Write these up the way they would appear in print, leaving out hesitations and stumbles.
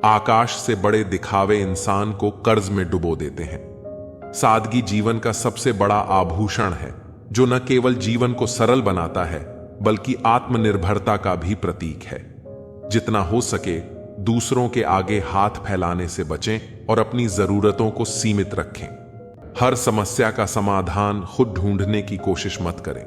आकाश से बड़े दिखावे इंसान को कर्ज में डुबो देते हैं। सादगी जीवन का सबसे बड़ा आभूषण है, जो न केवल जीवन को सरल बनाता है बल्कि आत्मनिर्भरता का भी प्रतीक है। जितना हो सके दूसरों के आगे हाथ फैलाने से बचें और अपनी जरूरतों को सीमित रखें। हर समस्या का समाधान खुद ढूंढने की कोशिश मत करें।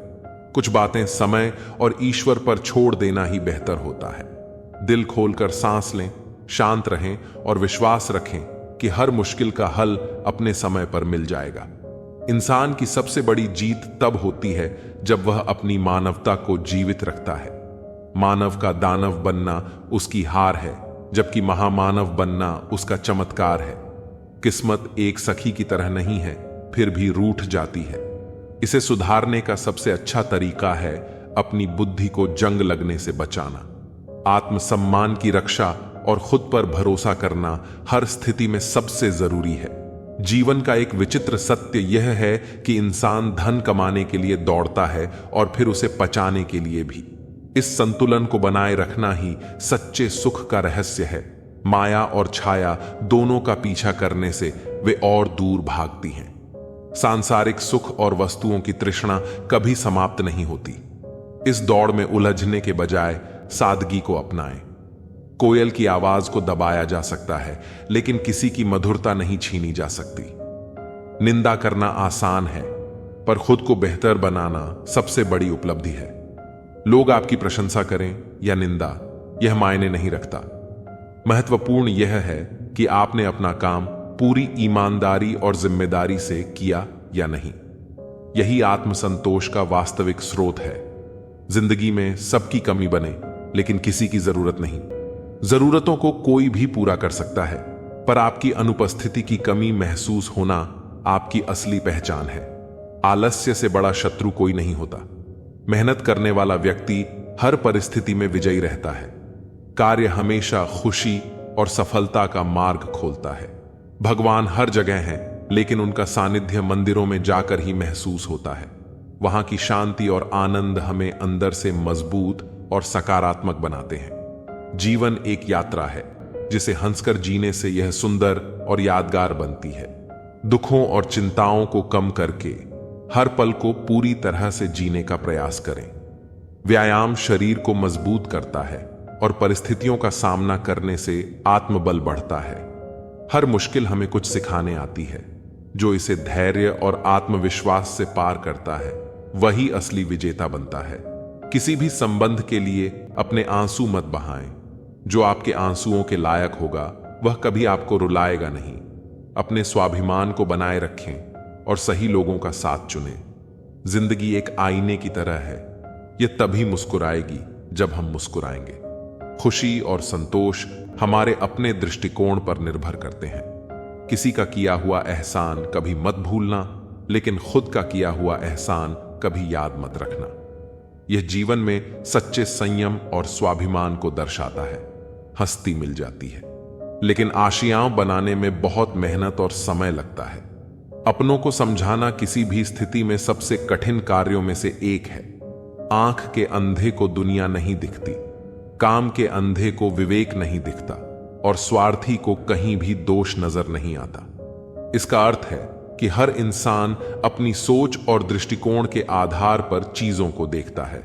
कुछ बातें समय और ईश्वर पर छोड़ देना ही बेहतर होता है। दिल खोलकर सांस लें, शांत रहें और विश्वास रखें कि हर मुश्किल का हल अपने समय पर मिल जाएगा। इंसान की सबसे बड़ी जीत तब होती है जब वह अपनी मानवता को जीवित रखता है। मानव का दानव बनना उसकी हार है, जबकि महामानव बनना उसका चमत्कार है। किस्मत एक सखी की तरह नहीं है, फिर भी रूठ जाती है। इसे सुधारने का सबसे अच्छा तरीका है अपनी बुद्धि को जंग लगने से बचाना। आत्मसम्मान की रक्षा और खुद पर भरोसा करना हर स्थिति में सबसे जरूरी है। जीवन का एक विचित्र सत्य यह है कि इंसान धन कमाने के लिए दौड़ता है और फिर उसे पचाने के लिए भी। इस संतुलन को बनाए रखना ही सच्चे सुख का रहस्य है। माया और छाया दोनों का पीछा करने से वे और दूर भागती हैं। सांसारिक सुख और वस्तुओं की तृष्णा कभी समाप्त नहीं होती। इस दौड़ में उलझने के बजाय सादगी को अपनाएं। कोयल की आवाज को दबाया जा सकता है, लेकिन किसी की मधुरता नहीं छीनी जा सकती। निंदा करना आसान है, पर खुद को बेहतर बनाना सबसे बड़ी उपलब्धि है। लोग आपकी प्रशंसा करें या निंदा, यह मायने नहीं रखता। महत्वपूर्ण यह है कि आपने अपना काम पूरी ईमानदारी और जिम्मेदारी से किया या नहीं। यही आत्मसंतोष का वास्तविक स्रोत है। जिंदगी में सबकी कमी बने, लेकिन किसी की जरूरत नहीं। जरूरतों को कोई भी पूरा कर सकता है, पर आपकी अनुपस्थिति की कमी महसूस होना आपकी असली पहचान है। आलस्य से बड़ा शत्रु कोई नहीं होता। मेहनत करने वाला व्यक्ति हर परिस्थिति में विजयी रहता है। कार्य हमेशा खुशी और सफलता का मार्ग खोलता है। भगवान हर जगह हैं, लेकिन उनका सानिध्य मंदिरों में जाकर ही महसूस होता है। वहां की शांति और आनंद हमें अंदर से मजबूत और सकारात्मक बनाते हैं। जीवन एक यात्रा है, जिसे हंसकर जीने से यह सुंदर और यादगार बनती है। दुखों और चिंताओं को कम करके हर पल को पूरी तरह से जीने का प्रयास करें। व्यायाम शरीर को मजबूत करता है और परिस्थितियों का सामना करने से आत्मबल बढ़ता है। हर मुश्किल हमें कुछ सिखाने आती है। जो इसे धैर्य और आत्मविश्वास से पार करता है, वही असली विजेता बनता है। किसी भी संबंध के लिए अपने आंसू मत बहाएं। जो आपके आंसुओं के लायक होगा, वह कभी आपको रुलाएगा नहीं। अपने स्वाभिमान को बनाए रखें और सही लोगों का साथ चुनें। जिंदगी एक आईने की तरह है। यह तभी मुस्कुराएगी जब हम मुस्कुराएंगे। खुशी और संतोष हमारे अपने दृष्टिकोण पर निर्भर करते हैं। किसी का किया हुआ एहसान कभी मत भूलना, लेकिन खुद का किया हुआ एहसान कभी याद मत रखना। यह जीवन में सच्चे संयम और स्वाभिमान को दर्शाता है। हस्ती मिल जाती है, लेकिन आशियां बनाने में बहुत मेहनत और समय लगता है। अपनों को समझाना किसी भी स्थिति में सबसे कठिन कार्यों में से एक है। आंख के अंधे को दुनिया नहीं दिखती, काम के अंधे को विवेक नहीं दिखता और स्वार्थी को कहीं भी दोष नजर नहीं आता। इसका अर्थ है कि हर इंसान अपनी सोच और दृष्टिकोण के आधार पर चीजों को देखता है।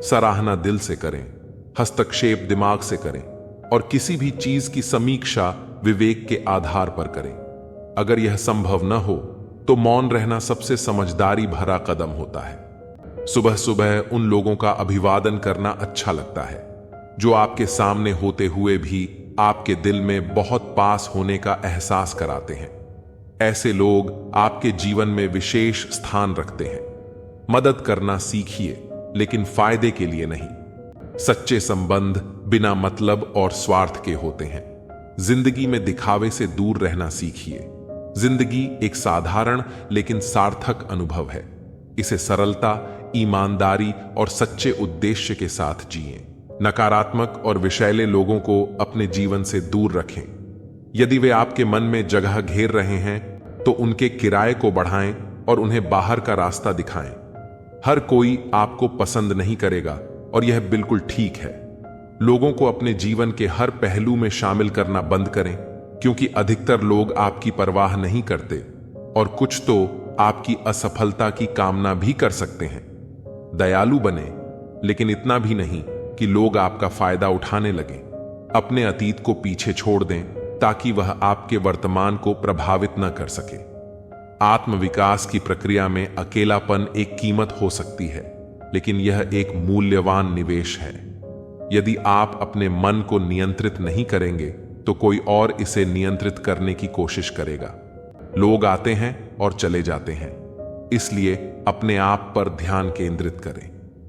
सराहना दिल से करें, हस्तक्षेप दिमाग से करें और किसी भी चीज की समीक्षा विवेक के आधार पर करें। अगर यह संभव न हो तो मौन रहना सबसे समझदारी भरा कदम होता है। सुबह सुबह उन लोगों का अभिवादन करना अच्छा लगता है जो आपके सामने होते हुए भी आपके दिल में बहुत पास होने का एहसास कराते हैं। ऐसे लोग आपके जीवन में विशेष स्थान रखते हैं। मदद करना सीखिए, लेकिन फायदे के लिए नहीं। सच्चे संबंध बिना मतलब और स्वार्थ के होते हैं। जिंदगी में दिखावे से दूर रहना सीखिए। जिंदगी एक साधारण लेकिन सार्थक अनुभव है। इसे सरलता, ईमानदारी और सच्चे उद्देश्य के साथ जिएं। नकारात्मक और विषैले लोगों को अपने जीवन से दूर रखें। यदि वे आपके मन में जगह घेर रहे हैं तो उनके किराए को बढ़ाएं और उन्हें बाहर का रास्ता दिखाएं। हर कोई आपको पसंद नहीं करेगा और यह बिल्कुल ठीक है। लोगों को अपने जीवन के हर पहलू में शामिल करना बंद करें, क्योंकि अधिकतर लोग आपकी परवाह नहीं करते और कुछ तो आपकी असफलता की कामना भी कर सकते हैं। दयालु बने, लेकिन इतना भी नहीं कि लोग आपका फायदा उठाने लगें। अपने अतीत को पीछे छोड़ दें ताकि वह आपके वर्तमान को प्रभावित न कर सके। आत्मविकास की प्रक्रिया में अकेलापन एक कीमत हो सकती है, लेकिन यह एक मूल्यवान निवेश है। यदि आप अपने मन को नियंत्रित नहीं करेंगे तो कोई और इसे नियंत्रित करने की कोशिश करेगा। लोग आते हैं और चले जाते हैं, इसलिए अपने आप पर ध्यान केंद्रित करें।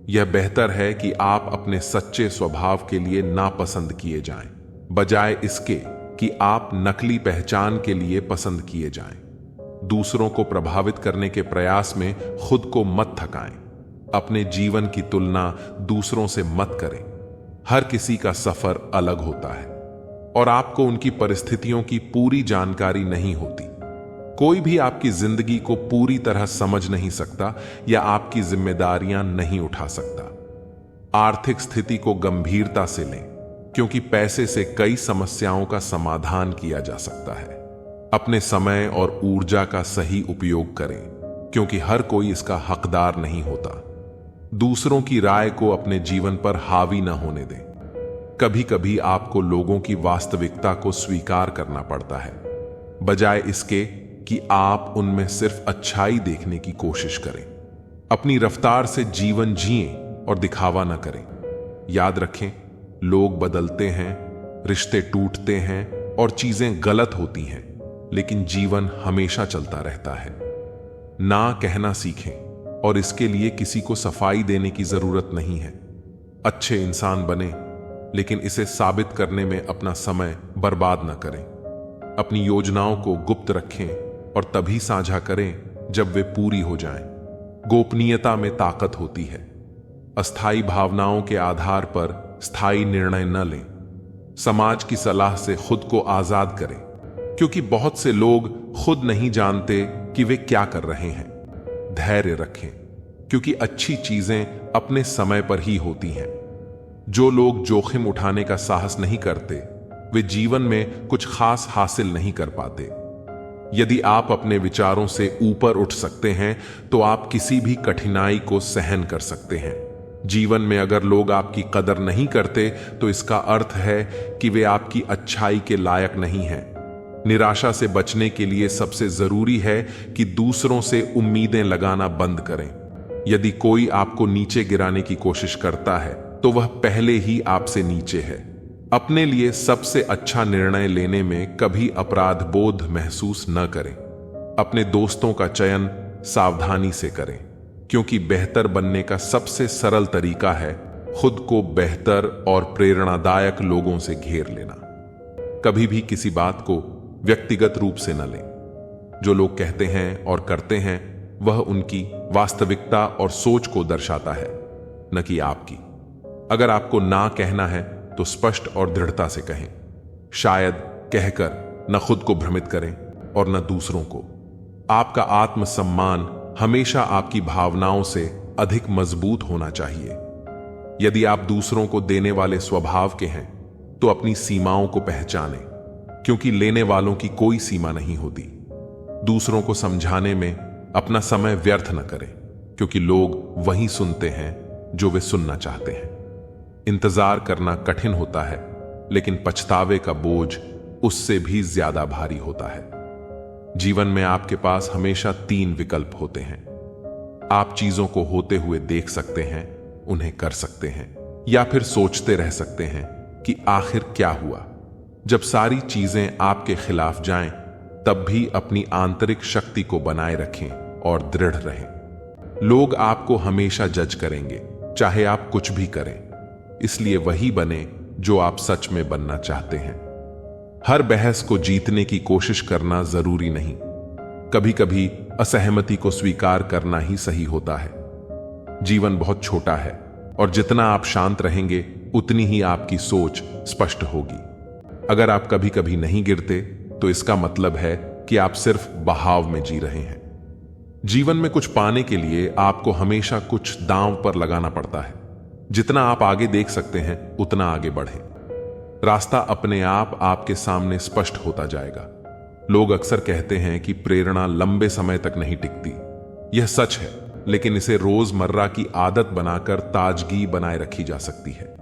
यह बेहतर है कि आप अपने सच्चे स्वभाव के लिए नापसंद किए जाएं, बजाय इसके कि आप नकली पहचान के लिए पसंद किए जाएं। दूसरों को प्रभावित करने के प्रयास में खुद को मत थकाएं। अपने जीवन की तुलना दूसरों से मत करें। हर किसी का सफर अलग होता है और आपको उनकी परिस्थितियों की पूरी जानकारी नहीं होती। कोई भी आपकी जिंदगी को पूरी तरह समझ नहीं सकता या आपकी जिम्मेदारियां नहीं उठा सकता। आर्थिक स्थिति को गंभीरता से लें, क्योंकि पैसे से कई समस्याओं का समाधान किया जा सकता है। अपने समय और ऊर्जा का सही उपयोग करें, क्योंकि हर कोई इसका हकदार नहीं होता। दूसरों की राय को अपने जीवन पर हावी न होने दें। कभी कभी आपको लोगों की वास्तविकता को स्वीकार करना पड़ता है, बजाय इसके कि आप उनमें सिर्फ अच्छाई देखने की कोशिश करें। अपनी रफ्तार से जीवन जिएं और दिखावा न करें। याद रखें, लोग बदलते हैं, रिश्ते टूटते हैं और चीजें गलत होती हैं, लेकिन जीवन हमेशा चलता रहता है। ना कहना सीखें और इसके लिए किसी को सफाई देने की जरूरत नहीं है। अच्छे इंसान बने, लेकिन इसे साबित करने में अपना समय बर्बाद न करें। अपनी योजनाओं को गुप्त रखें और तभी साझा करें जब वे पूरी हो जाएं। गोपनीयता में ताकत होती है। अस्थायी भावनाओं के आधार पर स्थायी निर्णय न लें। समाज की सलाह से खुद को आजाद करें, क्योंकि बहुत से लोग खुद नहीं जानते कि वे क्या कर रहे हैं। धैर्य रखें, क्योंकि अच्छी चीजें अपने समय पर ही होती हैं। जो लोग जोखिम उठाने का साहस नहीं करते, वे जीवन में कुछ खास हासिल नहीं कर पाते। यदि आप अपने विचारों से ऊपर उठ सकते हैं तो आप किसी भी कठिनाई को सहन कर सकते हैं। जीवन में अगर लोग आपकी कदर नहीं करते तो इसका अर्थ है कि वे आपकी अच्छाई के लायक नहीं हैं। निराशा से बचने के लिए सबसे जरूरी है कि दूसरों से उम्मीदें लगाना बंद करें। यदि कोई आपको नीचे गिराने की कोशिश करता है तो वह पहले ही आपसे नीचे है। अपने लिए सबसे अच्छा निर्णय लेने में कभी अपराध बोध महसूस न करें। अपने दोस्तों का चयन सावधानी से करें, क्योंकि बेहतर बनने का सबसे सरल तरीका है खुद को बेहतर और प्रेरणादायक लोगों से घेर लेना। कभी भी किसी बात को व्यक्तिगत रूप से न लें। जो लोग कहते हैं और करते हैं वह उनकी वास्तविकता और सोच को दर्शाता है, न कि आपकी। अगर आपको ना कहना है तो स्पष्ट और दृढ़ता से कहें। शायद कहकर न खुद को भ्रमित करें और न दूसरों को। आपका आत्मसम्मान हमेशा आपकी भावनाओं से अधिक मजबूत होना चाहिए। यदि आप दूसरों को देने वाले स्वभाव के हैं तो अपनी सीमाओं को पहचानें, क्योंकि लेने वालों की कोई सीमा नहीं होती। दूसरों को समझाने में अपना समय व्यर्थ न करें, क्योंकि लोग वही सुनते हैं जो वे सुनना चाहते हैं। इंतजार करना कठिन होता है, लेकिन पछतावे का बोझ उससे भी ज्यादा भारी होता है। जीवन में आपके पास हमेशा 3 विकल्प होते हैं। आप चीजों को होते हुए देख सकते हैं, उन्हें कर सकते हैं, या फिर सोचते रह सकते हैं कि आखिर क्या हुआ। जब सारी चीजें आपके खिलाफ जाएं, तब भी अपनी आंतरिक शक्ति को बनाए रखें और दृढ़ रहें। लोग आपको हमेशा जज करेंगे, चाहे आप कुछ भी करें। इसलिए वही बने जो आप सच में बनना चाहते हैं। हर बहस को जीतने की कोशिश करना जरूरी नहीं। कभी कभी असहमति को स्वीकार करना ही सही होता है। जीवन बहुत छोटा है और जितना आप शांत रहेंगे उतनी ही आपकी सोच स्पष्ट होगी। अगर आप कभी कभी नहीं गिरते तो इसका मतलब है कि आप सिर्फ बहाव में जी रहे हैं। जीवन में कुछ पाने के लिए आपको हमेशा कुछ दांव पर लगाना पड़ता है। जितना आप आगे देख सकते हैं उतना आगे बढ़ें। रास्ता अपने आप आपके सामने स्पष्ट होता जाएगा। लोग अक्सर कहते हैं कि प्रेरणा लंबे समय तक नहीं टिकती। यह सच है, लेकिन इसे रोजमर्रा की आदत बनाकर ताजगी बनाए रखी जा सकती है।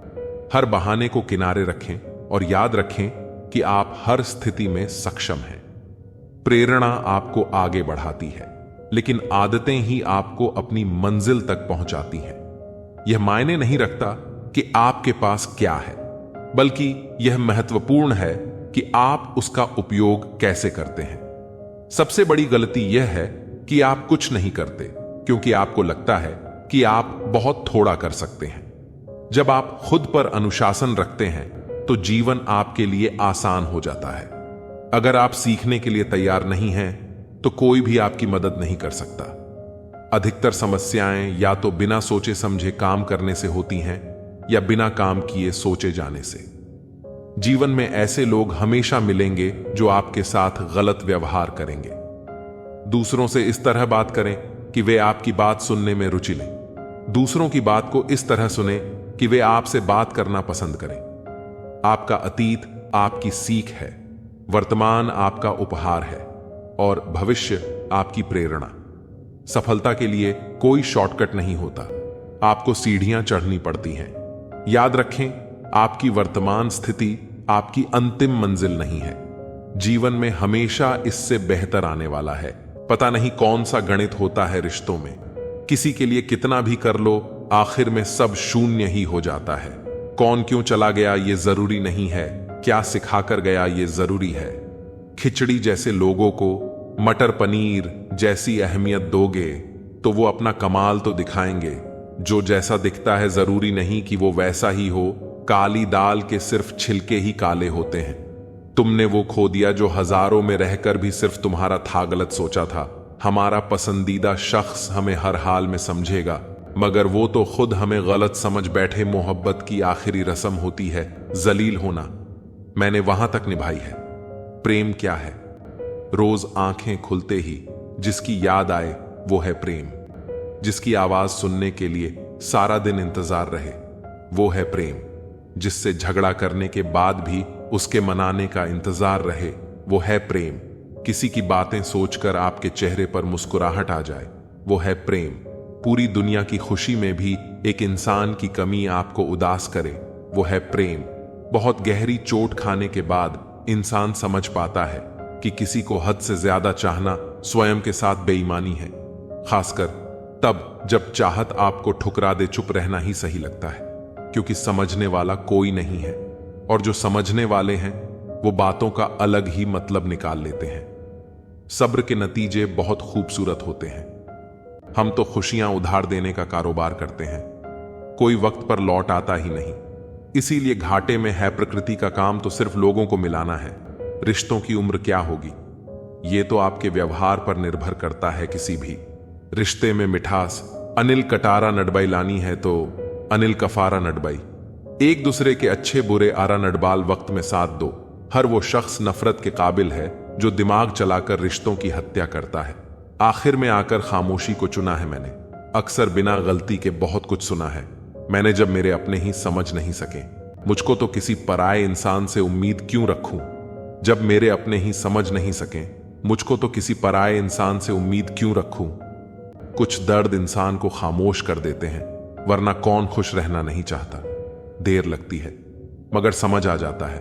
हर बहाने को किनारे रखें और याद रखें कि आप हर स्थिति में सक्षम हैं। प्रेरणा आपको आगे बढ़ाती है, लेकिन आदतें ही आपको अपनी मंजिल तक पहुंचाती हैं। यह मायने नहीं रखता कि आपके पास क्या है, बल्कि यह महत्वपूर्ण है कि आप उसका उपयोग कैसे करते हैं। सबसे बड़ी गलती यह है कि आप कुछ नहीं करते क्योंकि आपको लगता है कि आप बहुत थोड़ा कर सकते हैं। जब आप खुद पर अनुशासन रखते हैं तो जीवन आपके लिए आसान हो जाता है। अगर आप सीखने के लिए तैयार नहीं हैं तो कोई भी आपकी मदद नहीं कर सकता। अधिकतर समस्याएं या तो बिना सोचे समझे काम करने से होती हैं या बिना काम किए सोचे जाने से। जीवन में ऐसे लोग हमेशा मिलेंगे जो आपके साथ गलत व्यवहार करेंगे। दूसरों से इस तरह बात करें कि वे आपकी बात सुनने में रुचि लें। दूसरों की बात को इस तरह सुने कि वे आपसे बात करना पसंद करें। आपका अतीत आपकी सीख है, वर्तमान आपका उपहार है और भविष्य आपकी प्रेरणा। सफलता के लिए कोई शॉर्टकट नहीं होता, आपको सीढ़ियां चढ़नी पड़ती हैं। याद रखें, आपकी वर्तमान स्थिति आपकी अंतिम मंजिल नहीं है। जीवन में हमेशा इससे बेहतर आने वाला है। पता नहीं कौन सा गणित होता है रिश्तों में। किसी के लिए कितना भी कर लो, आखिर में सब शून्य ही हो जाता है। कौन क्यों चला गया ये जरूरी नहीं है, क्या सिखा कर गया ये जरूरी है। खिचड़ी जैसे लोगों को मटर पनीर जैसी अहमियत दोगे तो वो अपना कमाल तो दिखाएंगे। जो जैसा दिखता है जरूरी नहीं कि वो वैसा ही हो। काली दाल के सिर्फ छिलके ही काले होते हैं। तुमने वो खो दिया जो हजारों में रहकर भी सिर्फ तुम्हारा था गलत सोचा था। हमारा पसंदीदा शख्स हमें हर हाल में समझेगा, मगर वो तो खुद हमें गलत समझ बैठे। मोहब्बत की आखिरी रस्म होती है जलील होना। मैंने वहां तक निभाई है। प्रेम क्या है? रोज आंखें खुलते ही जिसकी याद आए वो है प्रेम। जिसकी आवाज सुनने के लिए सारा दिन इंतजार रहे वो है प्रेम। जिससे झगड़ा करने के बाद भी उसके मनाने का इंतजार रहे वो है प्रेम। किसी की बातें सोचकर आपके चेहरे पर मुस्कुराहट आ जाए वो है प्रेम। पूरी दुनिया की खुशी में भी एक इंसान की कमी आपको उदास करे वो है प्रेम। बहुत गहरी चोट खाने के बाद इंसान समझ पाता है कि किसी को हद से ज्यादा चाहना स्वयं के साथ बेईमानी है। खासकर तब जब चाहत आपको ठुकरा दे, चुप रहना ही सही लगता है, क्योंकि समझने वाला कोई नहीं है और जो समझने वाले हैं वो बातों का अलग ही मतलब निकाल लेते हैं। सब्र के नतीजे बहुत खूबसूरत होते हैं। हम तो खुशियां उधार देने का कारोबार करते हैं, कोई वक्त पर लौट आता ही नहीं। इसीलिए घाटे में है प्रकृति का काम तो सिर्फ लोगों को मिलाना है। रिश्तों की उम्र क्या होगी ये तो आपके व्यवहार पर निर्भर करता है। किसी भी रिश्ते में मिठास अनिल कटारा नडबाई लानी है तो अनिल कफारा नडबाई। एक दूसरे के अच्छे बुरे आरा नडबाल वक्त में साथ दो। हर वो शख्स नफरत के काबिल है जो दिमाग चलाकर रिश्तों की हत्या करता है। आखिर में आकर खामोशी को चुना है मैंने। अक्सर बिना गलती के बहुत कुछ सुना है मैंने, जब मेरे अपने ही समझ नहीं सके। मुझको तो किसी पराये इंसान से उम्मीद क्यों रखूं? जब मेरे अपने ही समझ नहीं सके मुझको तो किसी पराये इंसान से उम्मीद क्यों रखूं? कुछ दर्द इंसान को खामोश कर देते हैं, वरना कौन खुश रहना नहीं चाहता। देर लगती है मगर समझ आ जाता है।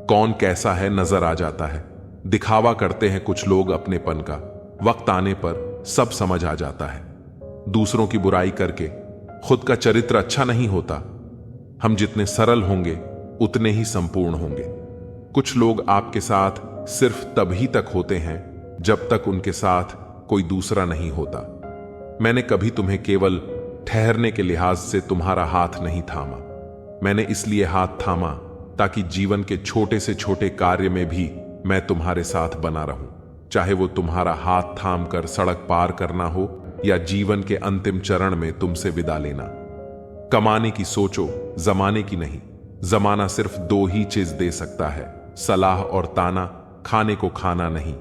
कौन कैसा है नजर आ जाता है। दिखावा करते हैं कुछ लोग अपनेपन का, वक्त आने पर सब समझ आ जाता है। दूसरों की बुराई करके खुद का चरित्र अच्छा नहीं होता। हम जितने सरल होंगे उतने ही संपूर्ण होंगे। कुछ लोग आपके साथ सिर्फ तभी तक होते हैं जब तक उनके साथ कोई दूसरा नहीं होता। मैंने कभी तुम्हें केवल ठहरने के लिहाज से तुम्हारा हाथ नहीं थामा। मैंने इसलिए हाथ थामा ताकि जीवन के छोटे से छोटे कार्य में भी मैं तुम्हारे साथ बना रहूं। चाहे वो तुम्हारा हाथ थाम कर सड़क पार करना हो या जीवन के अंतिम चरण में तुमसे विदा लेना। कमाने की सोचो, जमाने की नहीं। जमाना सिर्फ दो ही चीज दे सकता है, सलाह और ताना, खाने को खाना नहीं।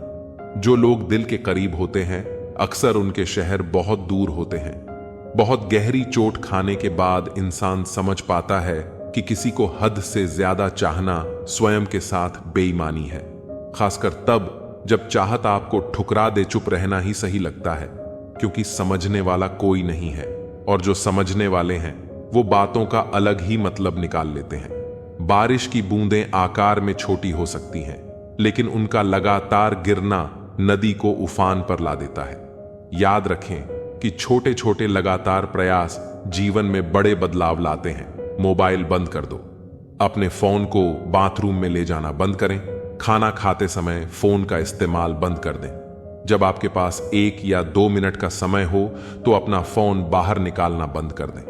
जो लोग दिल के करीब होते हैं अक्सर उनके शहर बहुत दूर होते हैं। बहुत गहरी चोट खाने के बाद इंसान समझ पाता है कि किसी को हद से ज्यादा चाहना स्वयं के साथ बेईमानी है। खासकर तब जब चाहत आपको ठुकरा दे, चुप रहना ही सही लगता है, क्योंकि समझने वाला कोई नहीं है, और जो समझने वाले हैं वो बातों का अलग ही मतलब निकाल लेते हैं। बारिश की बूंदें आकार में छोटी हो सकती हैं, लेकिन उनका लगातार गिरना नदी को उफान पर ला देता है। याद रखें कि छोटे छोटे लगातार प्रयास जीवन में बड़े बदलाव लाते हैं। मोबाइल बंद कर दो, अपने फोन को बाथरूम में ले जाना बंद करें, खाना खाते समय फोन का इस्तेमाल बंद कर दें। जब आपके पास 1 या 2 मिनट का समय हो तो अपना फोन बाहर निकालना बंद कर दें।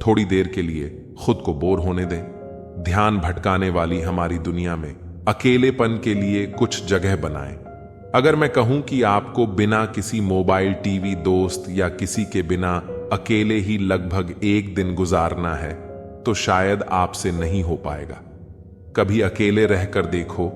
थोड़ी देर के लिए खुद को बोर होने दें। ध्यान भटकाने वाली हमारी दुनिया में अकेलेपन के लिए कुछ जगह बनाएं। अगर मैं कहूं कि आपको बिना किसी मोबाइल, टीवी, दोस्त या किसी के बिना अकेले ही लगभग 1 दिन गुजारना है, तो शायद आपसे नहीं हो पाएगा। कभी अकेले रहकर देखो,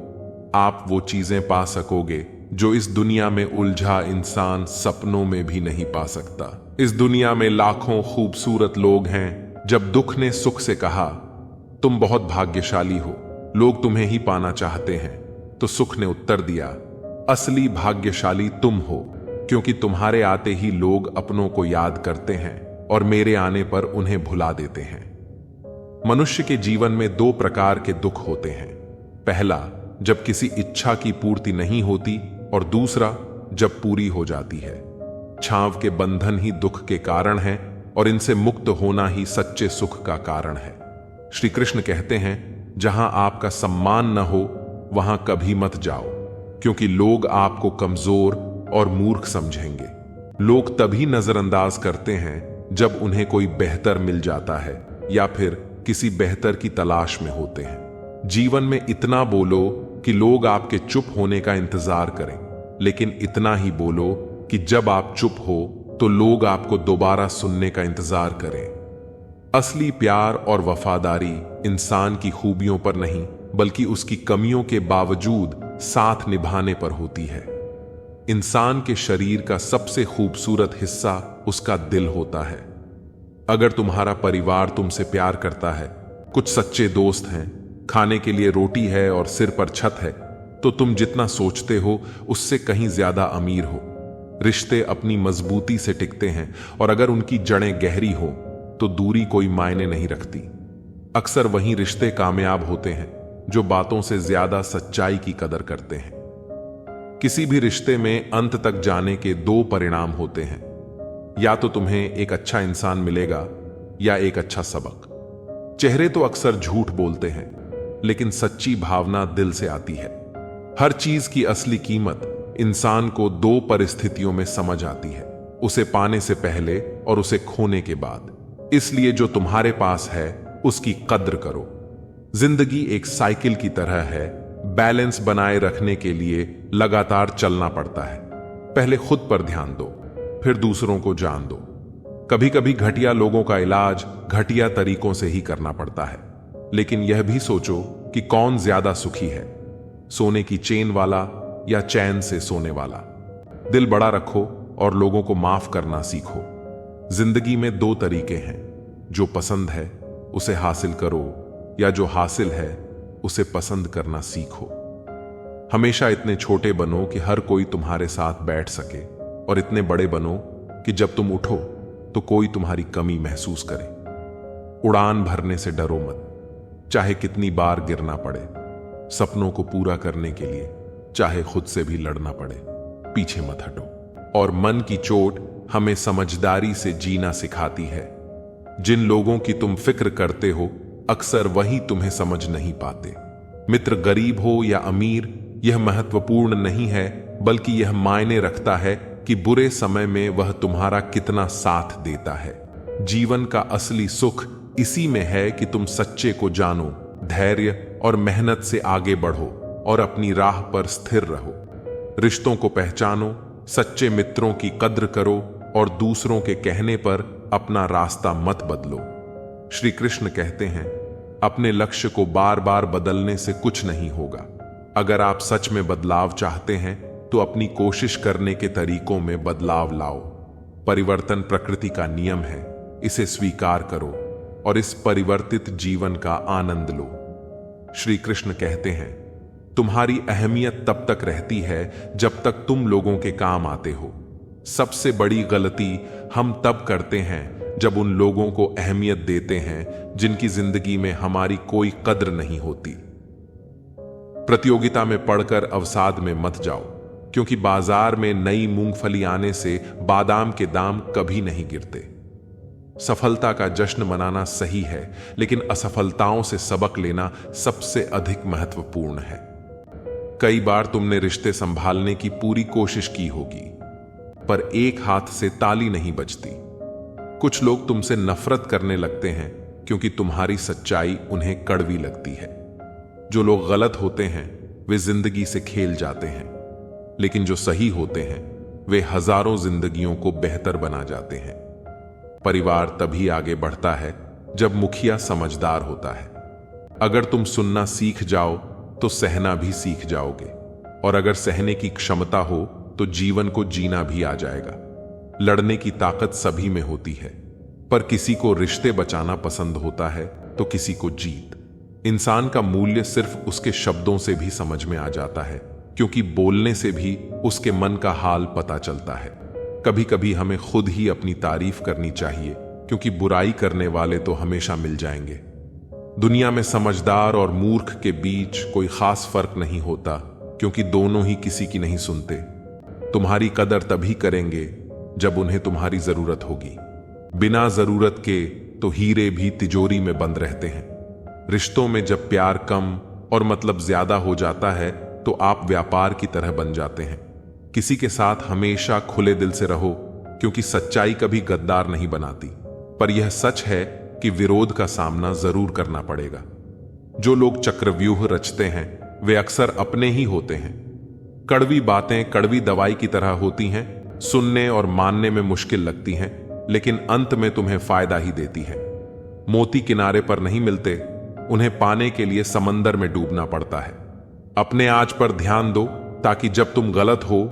आप वो चीजें पा सकोगे जो इस दुनिया में उलझा इंसान सपनों में भी नहीं पा सकता। इस दुनिया में लाखों खूबसूरत लोग हैं। जब दुख ने सुख से कहा तुम बहुत भाग्यशाली हो, लोग तुम्हें ही पाना चाहते हैं, तो सुख ने उत्तर दिया असली भाग्यशाली तुम हो, क्योंकि तुम्हारे आते ही लोग अपनों को याद करते हैं और मेरे आने पर उन्हें भुला देते हैं। मनुष्य के जीवन में 2 प्रकार के दुख होते हैं। पहला, जब किसी इच्छा की पूर्ति नहीं होती, और दूसरा, जब पूरी हो जाती है। छांव के बंधन ही दुख के कारण है, और इनसे मुक्त होना ही सच्चे सुख का कारण है। श्री कृष्ण कहते हैं, जहां आपका सम्मान न हो वहां कभी मत जाओ, क्योंकि लोग आपको कमजोर और मूर्ख समझेंगे। लोग तभी नजरअंदाज करते हैं जब उन्हें कोई बेहतर मिल जाता है या फिर किसी बेहतर की तलाश में होते हैं। जीवन में इतना बोलो कि लोग आपके चुप होने का इंतजार करें, लेकिन इतना ही बोलो कि जब आप चुप हो तो लोग आपको दोबारा सुनने का इंतजार करें। असली प्यार और वफादारी इंसान की खूबियों पर नहीं, बल्कि उसकी कमियों के बावजूद साथ निभाने पर होती है। इंसान के शरीर का सबसे खूबसूरत हिस्सा उसका दिल होता है। अगर तुम्हारा परिवार तुमसे प्यार करता है, कुछ सच्चे दोस्त हैं, खाने के लिए रोटी है और सिर पर छत है, तो तुम जितना सोचते हो उससे कहीं ज्यादा अमीर हो। रिश्ते अपनी मजबूती से टिकते हैं, और अगर उनकी जड़ें गहरी हो तो दूरी कोई मायने नहीं रखती। अक्सर वही रिश्ते कामयाब होते हैं जो बातों से ज्यादा सच्चाई की कदर करते हैं। किसी भी रिश्ते में अंत तक जाने के 2 परिणाम होते हैं, या तो तुम्हें एक अच्छा इंसान मिलेगा या एक अच्छा सबक। चेहरे तो अक्सर झूठ बोलते हैं, लेकिन सच्ची भावना दिल से आती है। हर चीज की असली कीमत इंसान को 2 परिस्थितियों में समझ आती है, उसे पाने से पहले और उसे खोने के बाद। इसलिए जो तुम्हारे पास है उसकी कद्र करो। जिंदगी एक साइकिल की तरह है, बैलेंस बनाए रखने के लिए लगातार चलना पड़ता है। पहले खुद पर ध्यान दो, फिर दूसरों को जान दो। कभी कभी घटिया लोगों का इलाज घटिया तरीकों से ही करना पड़ता है, लेकिन यह भी सोचो कि कौन ज्यादा सुखी है, सोने की चेन वाला या चैन से सोने वाला। दिल बड़ा रखो और लोगों को माफ करना सीखो। जिंदगी में 2 तरीके हैं, जो पसंद है उसे हासिल करो, या जो हासिल है उसे पसंद करना सीखो। हमेशा इतने छोटे बनो कि हर कोई तुम्हारे साथ बैठ सके, और इतने बड़े बनो कि जब तुम उठो तो कोई तुम्हारी कमी महसूस करे। उड़ान भरने से डरो मत, चाहे कितनी बार गिरना पड़े। सपनों को पूरा करने के लिए चाहे खुद से भी लड़ना पड़े, पीछे मत हटो। और मन की चोट हमें समझदारी से जीना सिखाती है। जिन लोगों की तुम फिक्र करते हो, अक्सर वही तुम्हें समझ नहीं पाते। मित्र गरीब हो या अमीर, यह महत्वपूर्ण नहीं है, बल्कि यह मायने रखता है कि बुरे समय में वह तुम्हारा कितना साथ देता है। जीवन का असली सुख इसी में है कि तुम सच्चे को जानो, धैर्य और मेहनत से आगे बढ़ो और अपनी राह पर स्थिर रहो। रिश्तों को पहचानो, सच्चे मित्रों की कद्र करो और दूसरों के कहने पर अपना रास्ता मत बदलो। श्री कृष्ण कहते हैं, अपने लक्ष्य को बार बार बदलने से कुछ नहीं होगा। अगर आप सच में बदलाव चाहते हैं तो अपनी कोशिश करने के तरीकों में बदलाव लाओ। परिवर्तन प्रकृति का नियम है, इसे स्वीकार करो और इस परिवर्तित जीवन का आनंद लो। श्री कृष्ण कहते हैं, तुम्हारी अहमियत तब तक रहती है जब तक तुम लोगों के काम आते हो। सबसे बड़ी गलती हम तब करते हैं जब उन लोगों को अहमियत देते हैं जिनकी जिंदगी में हमारी कोई कद्र नहीं होती। प्रतियोगिता में पढ़कर अवसाद में मत जाओ, क्योंकि बाजार में नई मूंगफली आने से बादाम के दाम कभी नहीं गिरते। सफलता का जश्न मनाना सही है, लेकिन असफलताओं से सबक लेना सबसे अधिक महत्वपूर्ण है। कई बार तुमने रिश्ते संभालने की पूरी कोशिश की होगी, पर एक हाथ से ताली नहीं बजती। कुछ लोग तुमसे नफरत करने लगते हैं क्योंकि तुम्हारी सच्चाई उन्हें कड़वी लगती है। जो लोग गलत होते हैं वे जिंदगी से खेल जाते हैं, लेकिन जो सही होते हैं वे हजारों जिंदगियों को बेहतर बना जाते हैं। परिवार तभी आगे बढ़ता है जब मुखिया समझदार होता है। अगर तुम सुनना सीख जाओ तो सहना भी सीख जाओगे, और अगर सहने की क्षमता हो तो जीवन को जीना भी आ जाएगा। लड़ने की ताकत सभी में होती है, पर किसी को रिश्ते बचाना पसंद होता है तो किसी को जीत। इंसान का मूल्य सिर्फ उसके शब्दों से भी समझ में आ जाता है, क्योंकि बोलने से भी उसके मन का हाल पता चलता है। कभी कभी हमें खुद ही अपनी तारीफ करनी चाहिए, क्योंकि बुराई करने वाले तो हमेशा मिल जाएंगे। दुनिया में समझदार और मूर्ख के बीच कोई खास फर्क नहीं होता, क्योंकि दोनों ही किसी की नहीं सुनते। तुम्हारी कदर तभी करेंगे जब उन्हें तुम्हारी जरूरत होगी। बिना जरूरत के तो हीरे भी तिजोरी में बंद रहते हैं। रिश्तों में जब प्यार कम और मतलब ज्यादा हो जाता है तो आप व्यापार की तरह बन जाते हैं। किसी के साथ हमेशा खुले दिल से रहो, क्योंकि सच्चाई कभी गद्दार नहीं बनाती। पर यह सच है कि विरोध का सामना जरूर करना पड़ेगा। जो लोग चक्रव्यूह रचते हैं वे अक्सर अपने ही होते हैं। कड़वी बातें कड़वी दवाई की तरह होती हैं, सुनने और मानने में मुश्किल लगती हैं, लेकिन अंत में तुम्हें फायदा ही देती है। मोती किनारे पर नहीं मिलते, उन्हें पाने के लिए समंदर में डूबना पड़ता है। अपने आज पर ध्यान दो, ताकि जब तुम गलत हो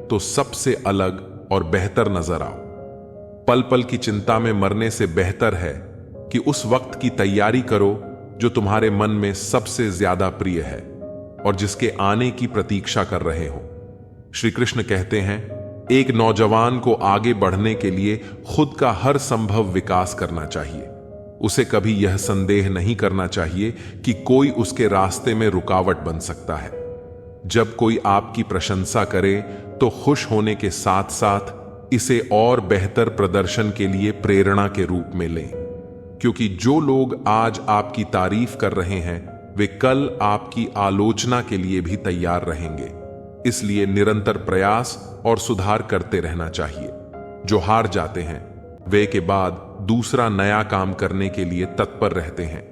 तो सबसे अलग और बेहतर नजर आओ। पल पल की चिंता में मरने से बेहतर है कि उस वक्त की तैयारी करो जो तुम्हारे मन में सबसे ज्यादा प्रिय है और जिसके आने की प्रतीक्षा कर रहे हो। श्री कृष्ण कहते हैं, एक नौजवान को आगे बढ़ने के लिए खुद का हर संभव विकास करना चाहिए। उसे कभी यह संदेह नहीं करना चाहिए कि कोई उसके रास्ते में रुकावट बन सकता है। जब कोई आपकी प्रशंसा करे तो खुश होने के साथ साथ इसे और बेहतर प्रदर्शन के लिए प्रेरणा के रूप में लें, क्योंकि जो लोग आज आपकी तारीफ कर रहे हैं वे कल आपकी आलोचना के लिए भी तैयार रहेंगे। इसलिए निरंतर प्रयास और सुधार करते रहना चाहिए। जो हार जाते हैं वे के बाद दूसरा नया काम करने के लिए तत्पर रहते हैं।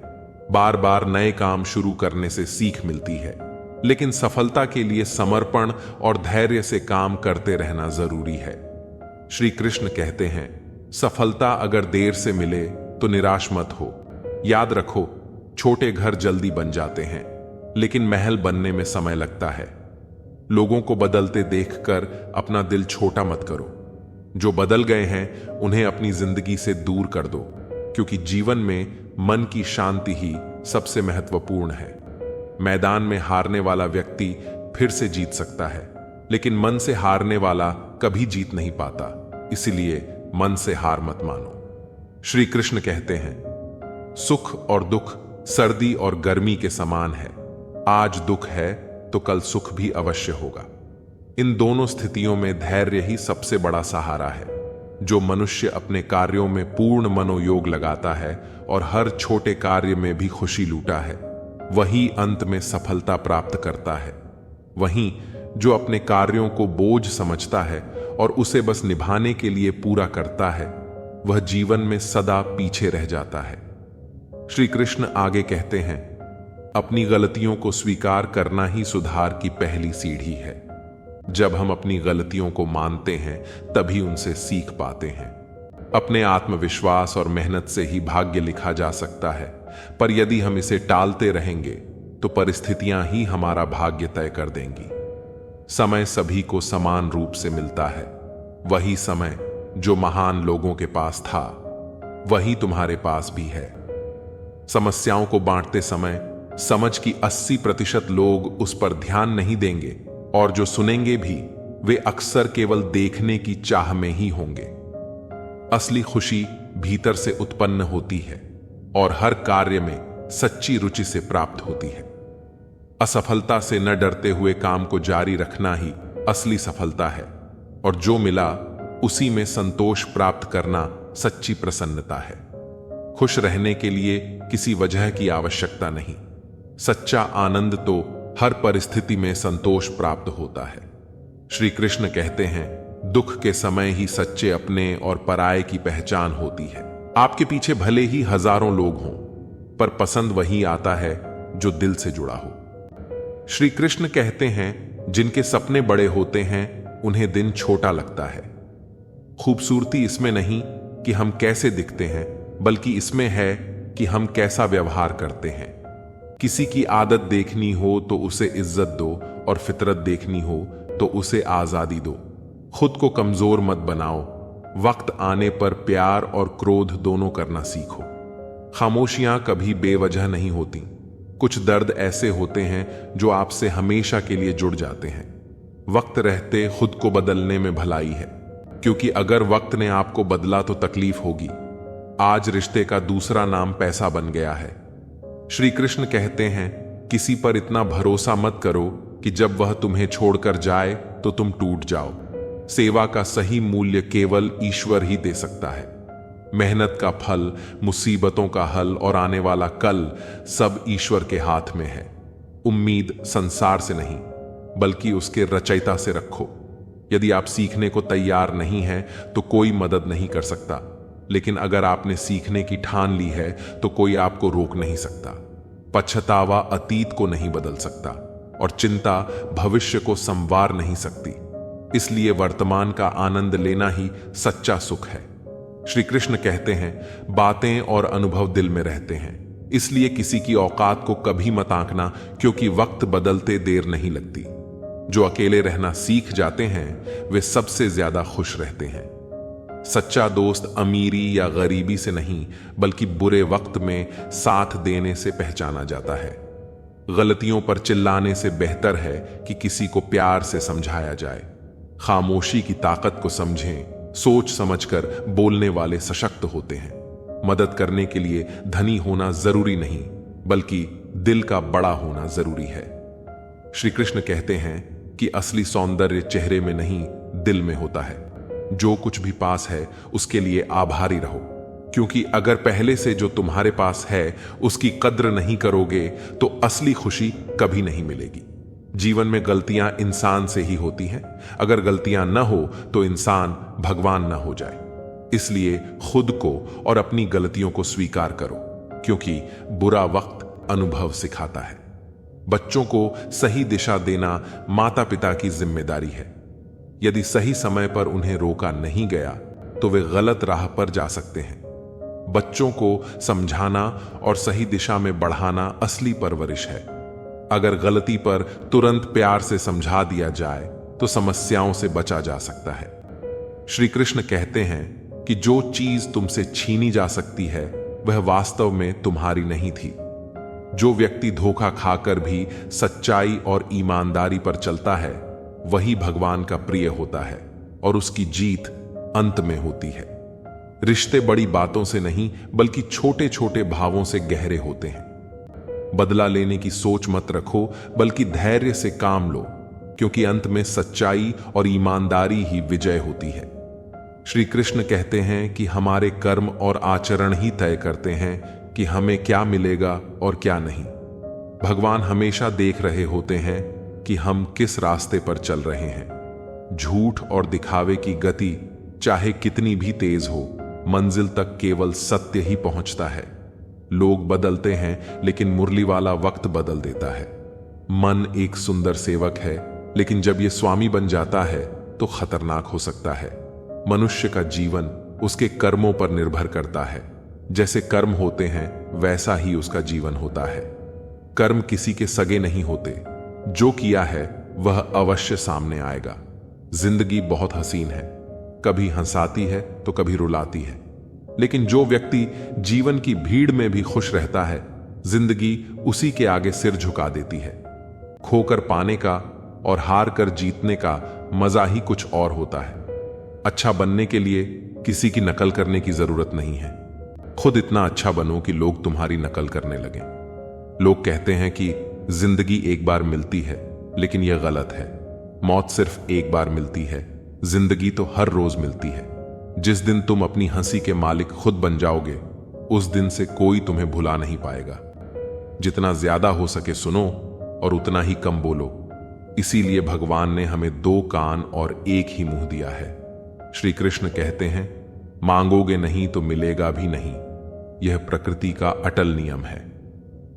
बार बार नए काम शुरू करने से सीख मिलती है, लेकिन सफलता के लिए समर्पण और धैर्य से काम करते रहना जरूरी है। श्री कृष्ण कहते हैं, सफलता अगर देर से मिले तो निराश मत हो। याद रखो, छोटे घर जल्दी बन जाते हैं, लेकिन महल बनने में समय लगता है। लोगों को बदलते देखकर अपना दिल छोटा मत करो। जो बदल गए हैं उन्हें अपनी जिंदगी से दूर कर दो, क्योंकि जीवन में मन की शांति ही सबसे महत्वपूर्ण है। मैदान में हारने वाला व्यक्ति फिर से जीत सकता है, लेकिन मन से हारने वाला कभी जीत नहीं पाता। इसलिए मन से हार मत मानो। श्री कृष्ण कहते हैं, सुख और दुख सर्दी और गर्मी के समान है। आज दुख है तो कल सुख भी अवश्य होगा। इन दोनों स्थितियों में धैर्य ही सबसे बड़ा सहारा है। जो मनुष्य अपने कार्यों में पूर्ण मनोयोग लगाता है और हर छोटे कार्य में भी खुशी लूटा है, वही अंत में सफलता प्राप्त करता है। वहीं जो अपने कार्यों को बोझ समझता है और उसे बस निभाने के लिए पूरा करता है, वह जीवन में सदा पीछे रह जाता है। श्री कृष्ण आगे कहते हैं, अपनी गलतियों को स्वीकार करना ही सुधार की पहली सीढ़ी है। जब हम अपनी गलतियों को मानते हैं तभी उनसे सीख पाते हैं। अपने आत्मविश्वास और मेहनत से ही भाग्य लिखा जा सकता है, पर यदि हम इसे टालते रहेंगे तो परिस्थितियां ही हमारा भाग्य तय कर देंगी। समय सभी को समान रूप से मिलता है। वही समय जो महान लोगों के पास था वही तुम्हारे पास भी है। समस्याओं को बांटते समय समझ की 80% लोग उस पर ध्यान नहीं देंगे, और जो सुनेंगे भी वे अक्सर केवल देखने की चाह में ही होंगे। असली खुशी भीतर से उत्पन्न होती है और हर कार्य में सच्ची रुचि से प्राप्त होती है। असफलता से न डरते हुए काम को जारी रखना ही असली सफलता है, और जो मिला उसी में संतोष प्राप्त करना सच्ची प्रसन्नता है। खुश रहने के लिए किसी वजह की आवश्यकता नहीं। सच्चा आनंद तो हर परिस्थिति में संतोष प्राप्त होता है। श्री कृष्ण कहते हैं, दुख के समय ही सच्चे अपने और पराये की पहचान होती है। आपके पीछे भले ही हजारों लोग हों, पर पसंद वही आता है जो दिल से जुड़ा हो। श्री कृष्ण कहते हैं, जिनके सपने बड़े होते हैं उन्हें दिन छोटा लगता है। खूबसूरती इसमें नहीं कि हम कैसे दिखते हैं, बल्कि इसमें है कि हम कैसा व्यवहार करते हैं। किसी की आदत देखनी हो तो उसे इज्जत दो, और फितरत देखनी हो तो उसे आजादी दो। खुद को कमजोर मत बनाओ। वक्त आने पर प्यार और क्रोध दोनों करना सीखो। खामोशियां कभी बेवजह नहीं होती। कुछ दर्द ऐसे होते हैं जो आपसे हमेशा के लिए जुड़ जाते हैं। वक्त रहते खुद को बदलने में भलाई है, क्योंकि अगर वक्त ने आपको बदला तो तकलीफ होगी। आज रिश्ते का दूसरा नाम पैसा बन गया है। श्री कृष्ण कहते हैं, किसी पर इतना भरोसा मत करो कि जब वह तुम्हें छोड़कर जाए तो तुम टूट जाओ। सेवा का सही मूल्य केवल ईश्वर ही दे सकता है। मेहनत का फल, मुसीबतों का हल और आने वाला कल सब ईश्वर के हाथ में है। उम्मीद संसार से नहीं, बल्कि उसके रचयिता से रखो। यदि आप सीखने को तैयार नहीं हैं तो कोई मदद नहीं कर सकता, लेकिन अगर आपने सीखने की ठान ली है तो कोई आपको रोक नहीं सकता। पछतावा अतीत को नहीं बदल सकता, और चिंता भविष्य को संवार नहीं सकती। इसलिए वर्तमान का आनंद लेना ही सच्चा सुख है। श्री कृष्ण कहते हैं, बातें और अनुभव दिल में रहते हैं, इसलिए किसी की औकात को कभी मत आंकना, क्योंकि वक्त बदलते देर नहीं लगती। जो अकेले रहना सीख जाते हैं वे सबसे ज्यादा खुश रहते हैं। सच्चा दोस्त अमीरी या गरीबी से नहीं, बल्कि बुरे वक्त में साथ देने से पहचाना जाता है। गलतियों पर चिल्लाने से बेहतर है कि किसी को प्यार से समझाया जाए। खामोशी की ताकत को समझें। सोच समझकर बोलने वाले सशक्त होते हैं। मदद करने के लिए धनी होना जरूरी नहीं, बल्कि दिल का बड़ा होना जरूरी है। श्री कृष्ण कहते हैं कि असली सौंदर्य चेहरे में नहीं, दिल में होता है। जो कुछ भी पास है उसके लिए आभारी रहो, क्योंकि अगर पहले से जो तुम्हारे पास है उसकी कद्र नहीं करोगे तो असली खुशी कभी नहीं मिलेगी। जीवन में गलतियां इंसान से ही होती हैं। अगर गलतियां न हो तो इंसान भगवान न हो जाए। इसलिए खुद को और अपनी गलतियों को स्वीकार करो, क्योंकि बुरा वक्त अनुभव सिखाता है। बच्चों को सही दिशा देना माता पिता की जिम्मेदारी है। यदि सही समय पर उन्हें रोका नहीं गया तो वे गलत राह पर जा सकते हैं। बच्चों को समझाना और सही दिशा में बढ़ाना असली परवरिश है। अगर गलती पर तुरंत प्यार से समझा दिया जाए तो समस्याओं से बचा जा सकता है। श्री कृष्ण कहते हैं कि जो चीज तुमसे छीनी जा सकती है वह वास्तव में तुम्हारी नहीं थी। जो व्यक्ति धोखा खाकर भी सच्चाई और ईमानदारी पर चलता है वही भगवान का प्रिय होता है, और उसकी जीत अंत में होती है। रिश्ते बड़ी बातों से नहीं, बल्कि छोटे छोटे भावों से गहरे होते हैं। बदला लेने की सोच मत रखो, बल्कि धैर्य से काम लो, क्योंकि अंत में सच्चाई और ईमानदारी ही विजय होती है। श्री कृष्ण कहते हैं कि हमारे कर्म और आचरण ही तय करते हैं कि हमें क्या मिलेगा और क्या नहीं। भगवान हमेशा देख रहे होते हैं कि हम किस रास्ते पर चल रहे हैं। झूठ और दिखावे की गति चाहे कितनी भी तेज हो, मंजिल तक केवल सत्य ही पहुंचता है। लोग बदलते हैं, लेकिन मुरली वाला वक्त बदल देता है। मन एक सुंदर सेवक है, लेकिन जब यह स्वामी बन जाता है तो खतरनाक हो सकता है। मनुष्य का जीवन उसके कर्मों पर निर्भर करता है। जैसे कर्म होते हैं वैसा ही उसका जीवन होता है। कर्म किसी के सगे नहीं होते। जो किया है वह अवश्य सामने आएगा। जिंदगी बहुत हसीन है, कभी हंसाती है तो कभी रुलाती है। लेकिन जो व्यक्ति जीवन की भीड़ में भी खुश रहता है, जिंदगी उसी के आगे सिर झुका देती है। खोकर पाने का और हार कर जीतने का मजा ही कुछ और होता है। अच्छा बनने के लिए किसी की नकल करने की जरूरत नहीं है। खुद इतना अच्छा बनो कि लोग तुम्हारी नकल करने लगें। लोग कहते हैं कि जिंदगी एक बार मिलती है, लेकिन यह गलत है। मौत सिर्फ एक बार मिलती है, जिंदगी तो हर रोज मिलती है। जिस दिन तुम अपनी हंसी के मालिक खुद बन जाओगे, उस दिन से कोई तुम्हें भुला नहीं पाएगा। जितना ज्यादा हो सके सुनो और उतना ही कम बोलो। इसीलिए भगवान ने हमें 2 कान और एक ही मुंह दिया है। श्री कृष्ण कहते हैं, मांगोगे नहीं तो मिलेगा भी नहीं। यह प्रकृति का अटल नियम है।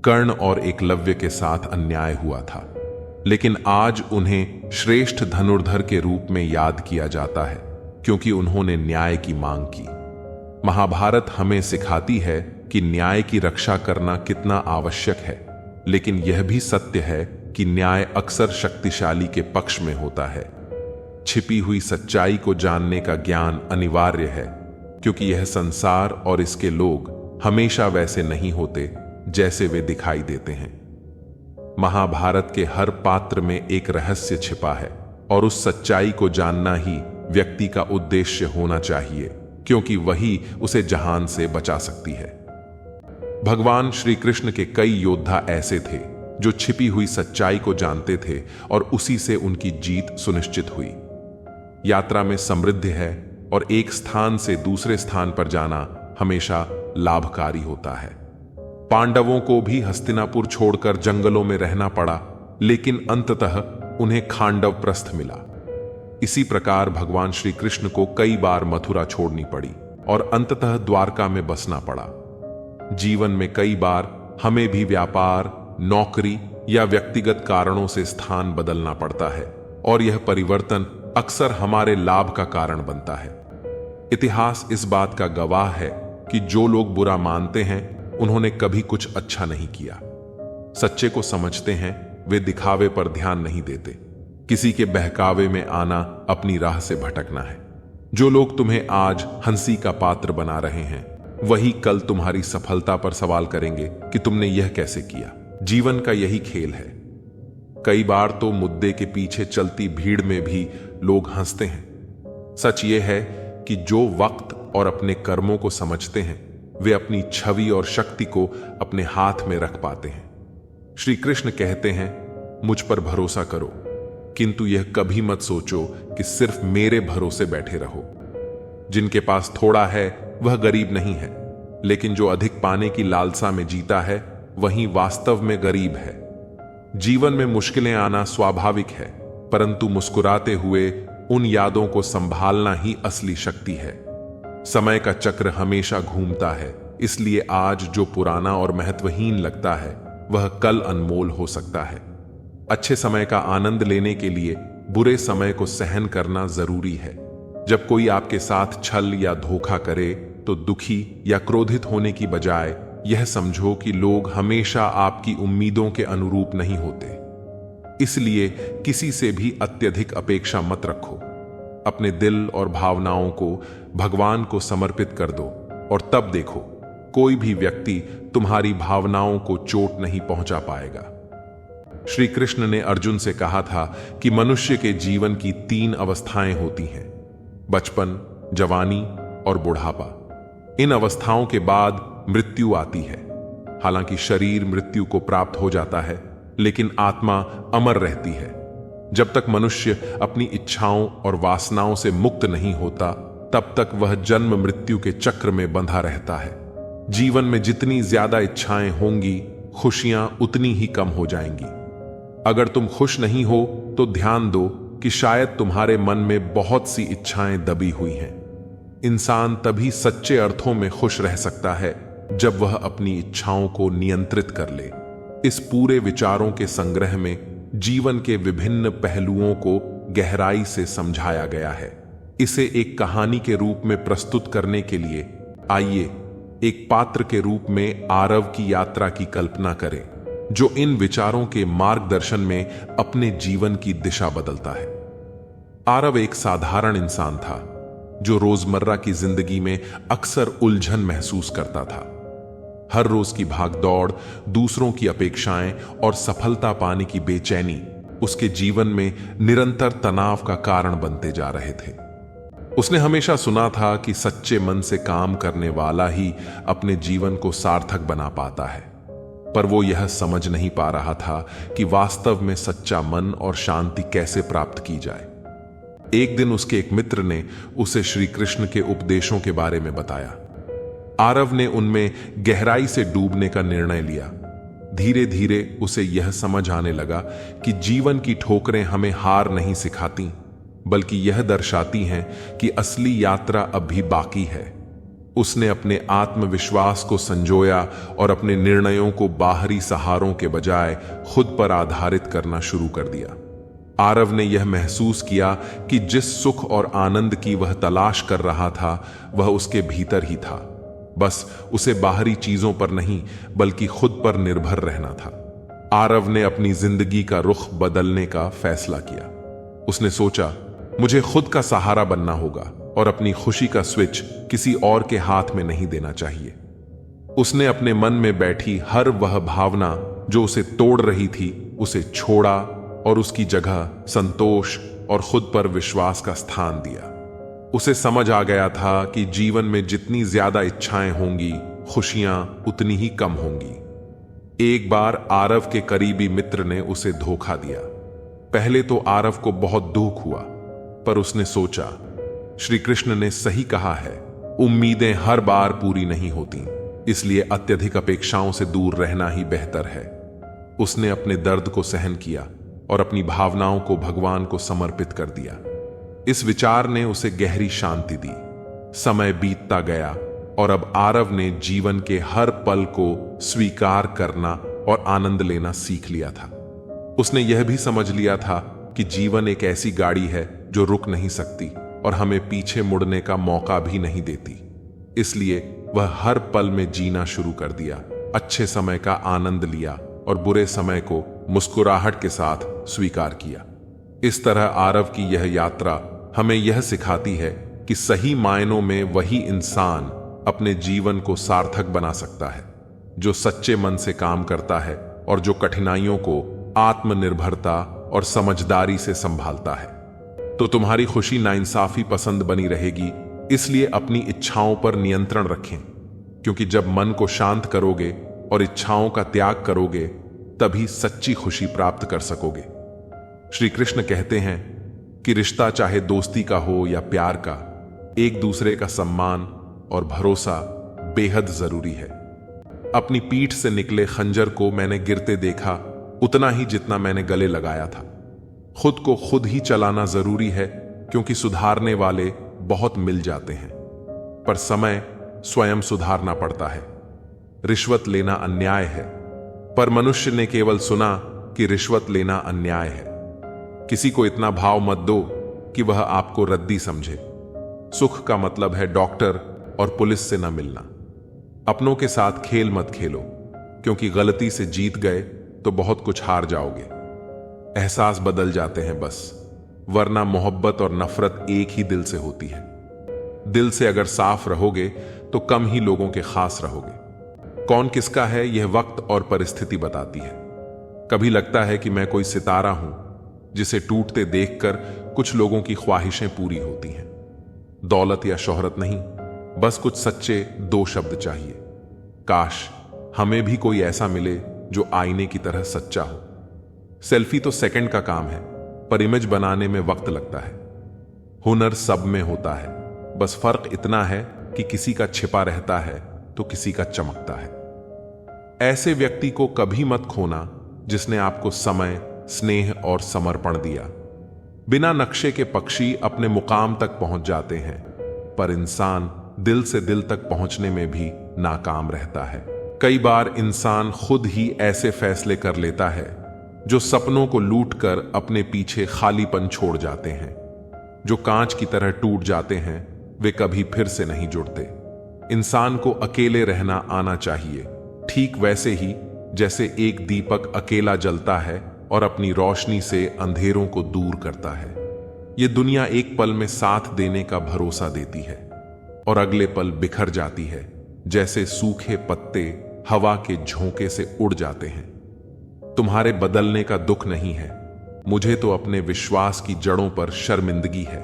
कर्ण और एकलव्य के साथ अन्याय हुआ था, लेकिन आज उन्हें श्रेष्ठ धनुर्धर के रूप में याद किया जाता है, क्योंकि उन्होंने न्याय की मांग की। महाभारत हमें सिखाती है कि न्याय की रक्षा करना कितना आवश्यक है, लेकिन यह भी सत्य है कि न्याय अक्सर शक्तिशाली के पक्ष में होता है। छिपी हुई सच्चाई को जानने का ज्ञान अनिवार्य है, क्योंकि यह संसार और इसके लोग हमेशा वैसे नहीं होते जैसे वे दिखाई देते हैं। महाभारत के हर पात्र में एक रहस्य छिपा है, और उस सच्चाई को जानना ही व्यक्ति का उद्देश्य होना चाहिए, क्योंकि वही उसे जहान से बचा सकती है। भगवान श्री कृष्ण के कई योद्धा ऐसे थे जो छिपी हुई सच्चाई को जानते थे, और उसी से उनकी जीत सुनिश्चित हुई। यात्रा में समृद्धि है, और एक स्थान से दूसरे स्थान पर जाना हमेशा लाभकारी होता है। पांडवों को भी हस्तिनापुर छोड़कर जंगलों में रहना पड़ा, लेकिन अंततः उन्हें खांडव प्रस्थ मिला। इसी प्रकार भगवान श्री कृष्ण को कई बार मथुरा छोड़नी पड़ी और अंततः द्वारका में बसना पड़ा। जीवन में कई बार हमें भी व्यापार, नौकरी या व्यक्तिगत कारणों से स्थान बदलना पड़ता है, और यह परिवर्तन अक्सर हमारे लाभ का कारण बनता है। इतिहास इस बात का गवाह है कि जो लोग बुरा मानते हैं, उन्होंने कभी कुछ अच्छा नहीं किया। सच्चे को समझते हैं, वे दिखावे पर ध्यान नहीं देते। किसी के बहकावे में आना अपनी राह से भटकना है। जो लोग तुम्हें आज हंसी का पात्र बना रहे हैं, वही कल तुम्हारी सफलता पर सवाल करेंगे कि तुमने यह कैसे किया। जीवन का यही खेल है। कई बार तो मुद्दे के पीछे चलती भीड़ में भी लोग हंसते हैं। सच यह है कि जो वक्त और अपने कर्मों को समझते हैं, वे अपनी छवि और शक्ति को अपने हाथ में रख पाते हैं। श्री कृष्ण कहते हैं, मुझ पर भरोसा करो, किंतु यह कभी मत सोचो कि सिर्फ मेरे भरोसे बैठे रहो। जिनके पास थोड़ा है वह गरीब नहीं है, लेकिन जो अधिक पाने की लालसा में जीता है, वही वास्तव में गरीब है। जीवन में मुश्किलें आना स्वाभाविक है, परंतु मुस्कुराते हुए उन यादों को संभालना ही असली शक्ति है। समय का चक्र हमेशा घूमता है, इसलिए आज जो पुराना और महत्वहीन लगता है, वह कल अनमोल हो सकता है। अच्छे समय का आनंद लेने के लिए बुरे समय को सहन करना जरूरी है। जब कोई आपके साथ छल या धोखा करे, तो दुखी या क्रोधित होने की बजाय यह समझो कि लोग हमेशा आपकी उम्मीदों के अनुरूप नहीं होते। इसलिए किसी से भी अत्यधिक अपेक्षा मत रखो। अपने दिल और भावनाओं को भगवान को समर्पित कर दो, और तब देखो, कोई भी व्यक्ति तुम्हारी भावनाओं को चोट नहीं पहुंचा पाएगा। श्री कृष्ण ने अर्जुन से कहा था कि मनुष्य के जीवन की 3 अवस्थाएं होती हैं: बचपन, जवानी और बुढ़ापा। इन अवस्थाओं के बाद मृत्यु आती है। हालांकि शरीर मृत्यु को प्राप्त हो जाता है, लेकिन आत्मा अमर रहती है। जब तक मनुष्य अपनी इच्छाओं और वासनाओं से मुक्त नहीं होता, तब तक वह जन्म मृत्यु के चक्र में बंधा रहता है। जीवन में जितनी ज्यादा इच्छाएं होंगी, खुशियां उतनी ही कम हो जाएंगी। अगर तुम खुश नहीं हो, तो ध्यान दो कि शायद तुम्हारे मन में बहुत सी इच्छाएं दबी हुई हैं। इंसान तभी सच्चे अर्थों में खुश रह सकता है जब वह अपनी इच्छाओं को नियंत्रित कर ले। इस पूरे विचारों के संग्रह में जीवन के विभिन्न पहलुओं को गहराई से समझाया गया है। इसे एक कहानी के रूप में प्रस्तुत करने के लिए आइए एक पात्र के रूप में आरव की यात्रा की कल्पना करें, जो इन विचारों के मार्गदर्शन में अपने जीवन की दिशा बदलता है। आरव एक साधारण इंसान था, जो रोजमर्रा की जिंदगी में अक्सर उलझन महसूस करता था। हर रोज की भागदौड़, दूसरों की अपेक्षाएं और सफलता पाने की बेचैनी उसके जीवन में निरंतर तनाव का कारण बनते जा रहे थे। उसने हमेशा सुना था कि सच्चे मन से काम करने वाला ही अपने जीवन को सार्थक बना पाता है, पर वो यह समझ नहीं पा रहा था कि वास्तव में सच्चा मन और शांति कैसे प्राप्त की जाए। एक दिन उसके एक मित्र ने उसे श्री कृष्ण के उपदेशों के बारे में बताया। आरव ने उनमें गहराई से डूबने का निर्णय लिया। धीरे धीरे उसे यह समझ आने लगा कि जीवन की ठोकरें हमें हार नहीं सिखाती, बल्कि यह दर्शाती हैं कि असली यात्रा अभी बाकी है। उसने अपने आत्मविश्वास को संजोया और अपने निर्णयों को बाहरी सहारों के बजाय खुद पर आधारित करना शुरू कर दिया। आरव ने यह महसूस किया कि जिस सुख और आनंद की वह तलाश कर रहा था वह उसके भीतर ही था। बस उसे बाहरी चीजों पर नहीं बल्कि खुद पर निर्भर रहना था। आरव ने अपनी जिंदगी का रुख बदलने का फैसला किया। उसने सोचा, मुझे खुद का सहारा बनना होगा और अपनी खुशी का स्विच किसी और के हाथ में नहीं देना चाहिए। उसने अपने मन में बैठी हर वह भावना जो उसे तोड़ रही थी उसे छोड़ा और उसकी जगह संतोष और खुद पर विश्वास का स्थान दिया। उसे समझ आ गया था कि जीवन में जितनी ज्यादा इच्छाएं होंगी, खुशियां उतनी ही कम होंगी। एक बार आरव के करीबी मित्र ने उसे धोखा दिया। पहले तो आरव को बहुत दुख हुआ, पर उसने सोचा, श्री कृष्ण ने सही कहा है, उम्मीदें हर बार पूरी नहीं होती, इसलिए अत्यधिक अपेक्षाओं से दूर रहना ही बेहतर है। उसने अपने दर्द को सहन किया और अपनी भावनाओं को भगवान को समर्पित कर दिया। इस विचार ने उसे गहरी शांति दी। समय बीतता गया और अब आरव ने जीवन के हर पल को स्वीकार करना और आनंद लेना सीख लिया था। उसने यह भी समझ लिया था कि जीवन एक ऐसी गाड़ी है जो रुक नहीं सकती और हमें पीछे मुड़ने का मौका भी नहीं देती। इसलिए वह हर पल में जीना शुरू कर दिया, अच्छे समय का आनंद लिया और बुरे समय को मुस्कुराहट के साथ स्वीकार किया। इस तरह आरव की यह यात्रा हमें यह सिखाती है कि सही मायनों में वही इंसान अपने जीवन को सार्थक बना सकता है जो सच्चे मन से काम करता है और जो कठिनाइयों को आत्मनिर्भरता और समझदारी से संभालता है। तो तुम्हारी खुशी नाइंसाफी पसंद बनी रहेगी, इसलिए अपनी इच्छाओं पर नियंत्रण रखें, क्योंकि जब मन को शांत करोगे और इच्छाओं का त्याग करोगे तभी सच्ची खुशी प्राप्त कर सकोगे। श्री कृष्ण कहते हैं कि रिश्ता चाहे दोस्ती का हो या प्यार का, एक दूसरे का सम्मान और भरोसा बेहद जरूरी है। अपनी पीठ से निकले खंजर को मैंने गिरते देखा उतना ही जितना मैंने गले लगाया था। खुद को खुद ही चलाना जरूरी है, क्योंकि सुधारने वाले बहुत मिल जाते हैं, पर समय स्वयं सुधारना पड़ता है। रिश्वत लेना अन्याय है, पर मनुष्य ने केवल सुना कि रिश्वत लेना अन्याय है। किसी को इतना भाव मत दो कि वह आपको रद्दी समझे। सुख का मतलब है डॉक्टर और पुलिस से न मिलना। अपनों के साथ खेल मत खेलो, क्योंकि गलती से जीत गए तो बहुत कुछ हार जाओगे। एहसास बदल जाते हैं बस, वरना मोहब्बत और नफरत एक ही दिल से होती है। दिल से अगर साफ रहोगे तो कम ही लोगों के खास रहोगे। कौन किसका है यह वक्त और परिस्थिति बताती है। कभी लगता है कि मैं कोई सितारा हूं जिसे टूटते देखकर कुछ लोगों की ख्वाहिशें पूरी होती हैं। दौलत या शोहरत नहीं, बस कुछ सच्चे दो शब्द चाहिए। काश हमें भी कोई ऐसा मिले जो आईने की तरह सच्चा हो। सेल्फी तो सेकंड का काम है, पर इमेज बनाने में वक्त लगता है। हुनर सब में होता है, बस फर्क इतना है कि किसी का छिपा रहता है तो किसी का चमकता है। ऐसे व्यक्ति को कभी मत खोना जिसने आपको समय, स्नेह और समर्पण दिया। बिना नक्शे के पक्षी अपने मुकाम तक पहुंच जाते हैं, पर इंसान दिल से दिल तक पहुंचने में भी नाकाम रहता है। कई बार इंसान खुद ही ऐसे फैसले कर लेता है जो सपनों को लूटकर अपने पीछे खालीपन छोड़ जाते हैं। जो कांच की तरह टूट जाते हैं वे कभी फिर से नहीं जुड़ते। इंसान को अकेले रहना आना चाहिए, ठीक वैसे ही जैसे एक दीपक अकेला जलता है और अपनी रोशनी से अंधेरों को दूर करता है। ये दुनिया एक पल में साथ देने का भरोसा देती है और अगले पल बिखर जाती है, जैसे सूखे पत्ते हवा के झोंके से उड़ जाते हैं। तुम्हारे बदलने का दुख नहीं है, मुझे तो अपने विश्वास की जड़ों पर शर्मिंदगी है,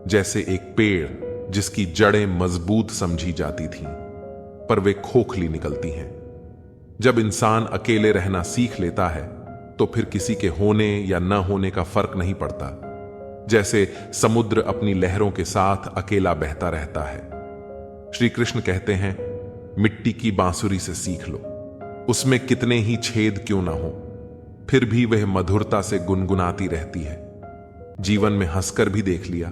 जैसे एक पेड़ जिसकी जड़ें मजबूत समझी जाती थीं, पर वे खोखली निकलती हैं। जब इंसान अकेले रहना सीख लेता है तो फिर किसी के होने या न होने का फर्क नहीं पड़ता। जैसे समुद्र अपनी लहरों के साथ अकेला बहता रहता है। श्री कृष्ण कहते हैं, मिट्टी की बांसुरी से सीख लो, उसमें कितने ही छेद क्यों ना हो, फिर भी वह मधुरता से गुनगुनाती रहती है। जीवन में हंसकर भी देख लिया,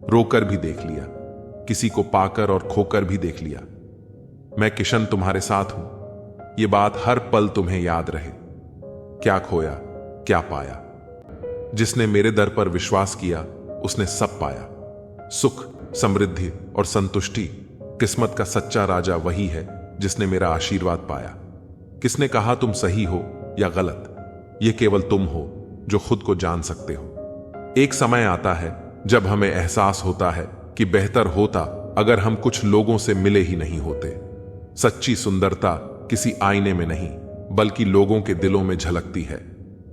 रोकर भी देख लिया, किसी को पाकर और खोकर भी देख लिया। मैं किशन तुम्हारे साथ हूं, ये बात हर पल तुम्हें याद रहे। क्या खोया क्या पाया, जिसने मेरे दर पर विश्वास किया उसने सब पाया। सुख, समृद्धि और संतुष्टि, किस्मत का सच्चा राजा वही है जिसने मेरा आशीर्वाद पाया। किसने कहा तुम सही हो या गलत, यह केवल तुम हो जो खुद को जान सकते हो। एक समय आता है जब हमें एहसास होता है कि बेहतर होता अगर हम कुछ लोगों से मिले ही नहीं होते। सच्ची सुंदरता किसी आईने में नहीं बल्कि लोगों के दिलों में झलकती है।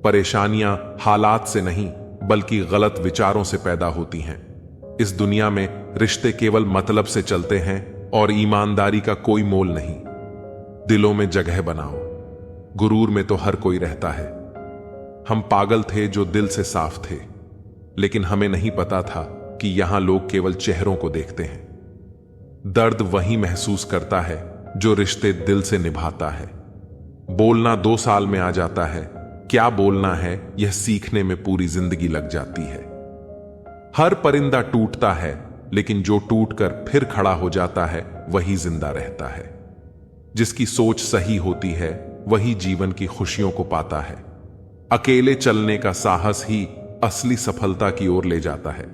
परेशानियां हालात से नहीं बल्कि गलत विचारों से पैदा होती हैं। इस दुनिया में रिश्ते केवल मतलब से चलते हैं और ईमानदारी का कोई मोल नहीं। दिलों में जगह बनाओ, गुरूर में तो हर कोई रहता है। हम पागल थे जो दिल से साफ थे, लेकिन हमें नहीं पता था कि यहां लोग केवल चेहरों को देखते हैं। दर्द वही महसूस करता है जो रिश्ते दिल से निभाता है। बोलना 2 साल में आ जाता है, क्या बोलना है यह सीखने में पूरी जिंदगी लग जाती है। हर परिंदा टूटता है, लेकिन जो टूटकर फिर खड़ा हो जाता है वही जिंदा रहता है। जिसकी सोच सही होती है वही जीवन की खुशियों को पाता है। अकेले चलने का साहस ही असली सफलता की ओर ले जाता है,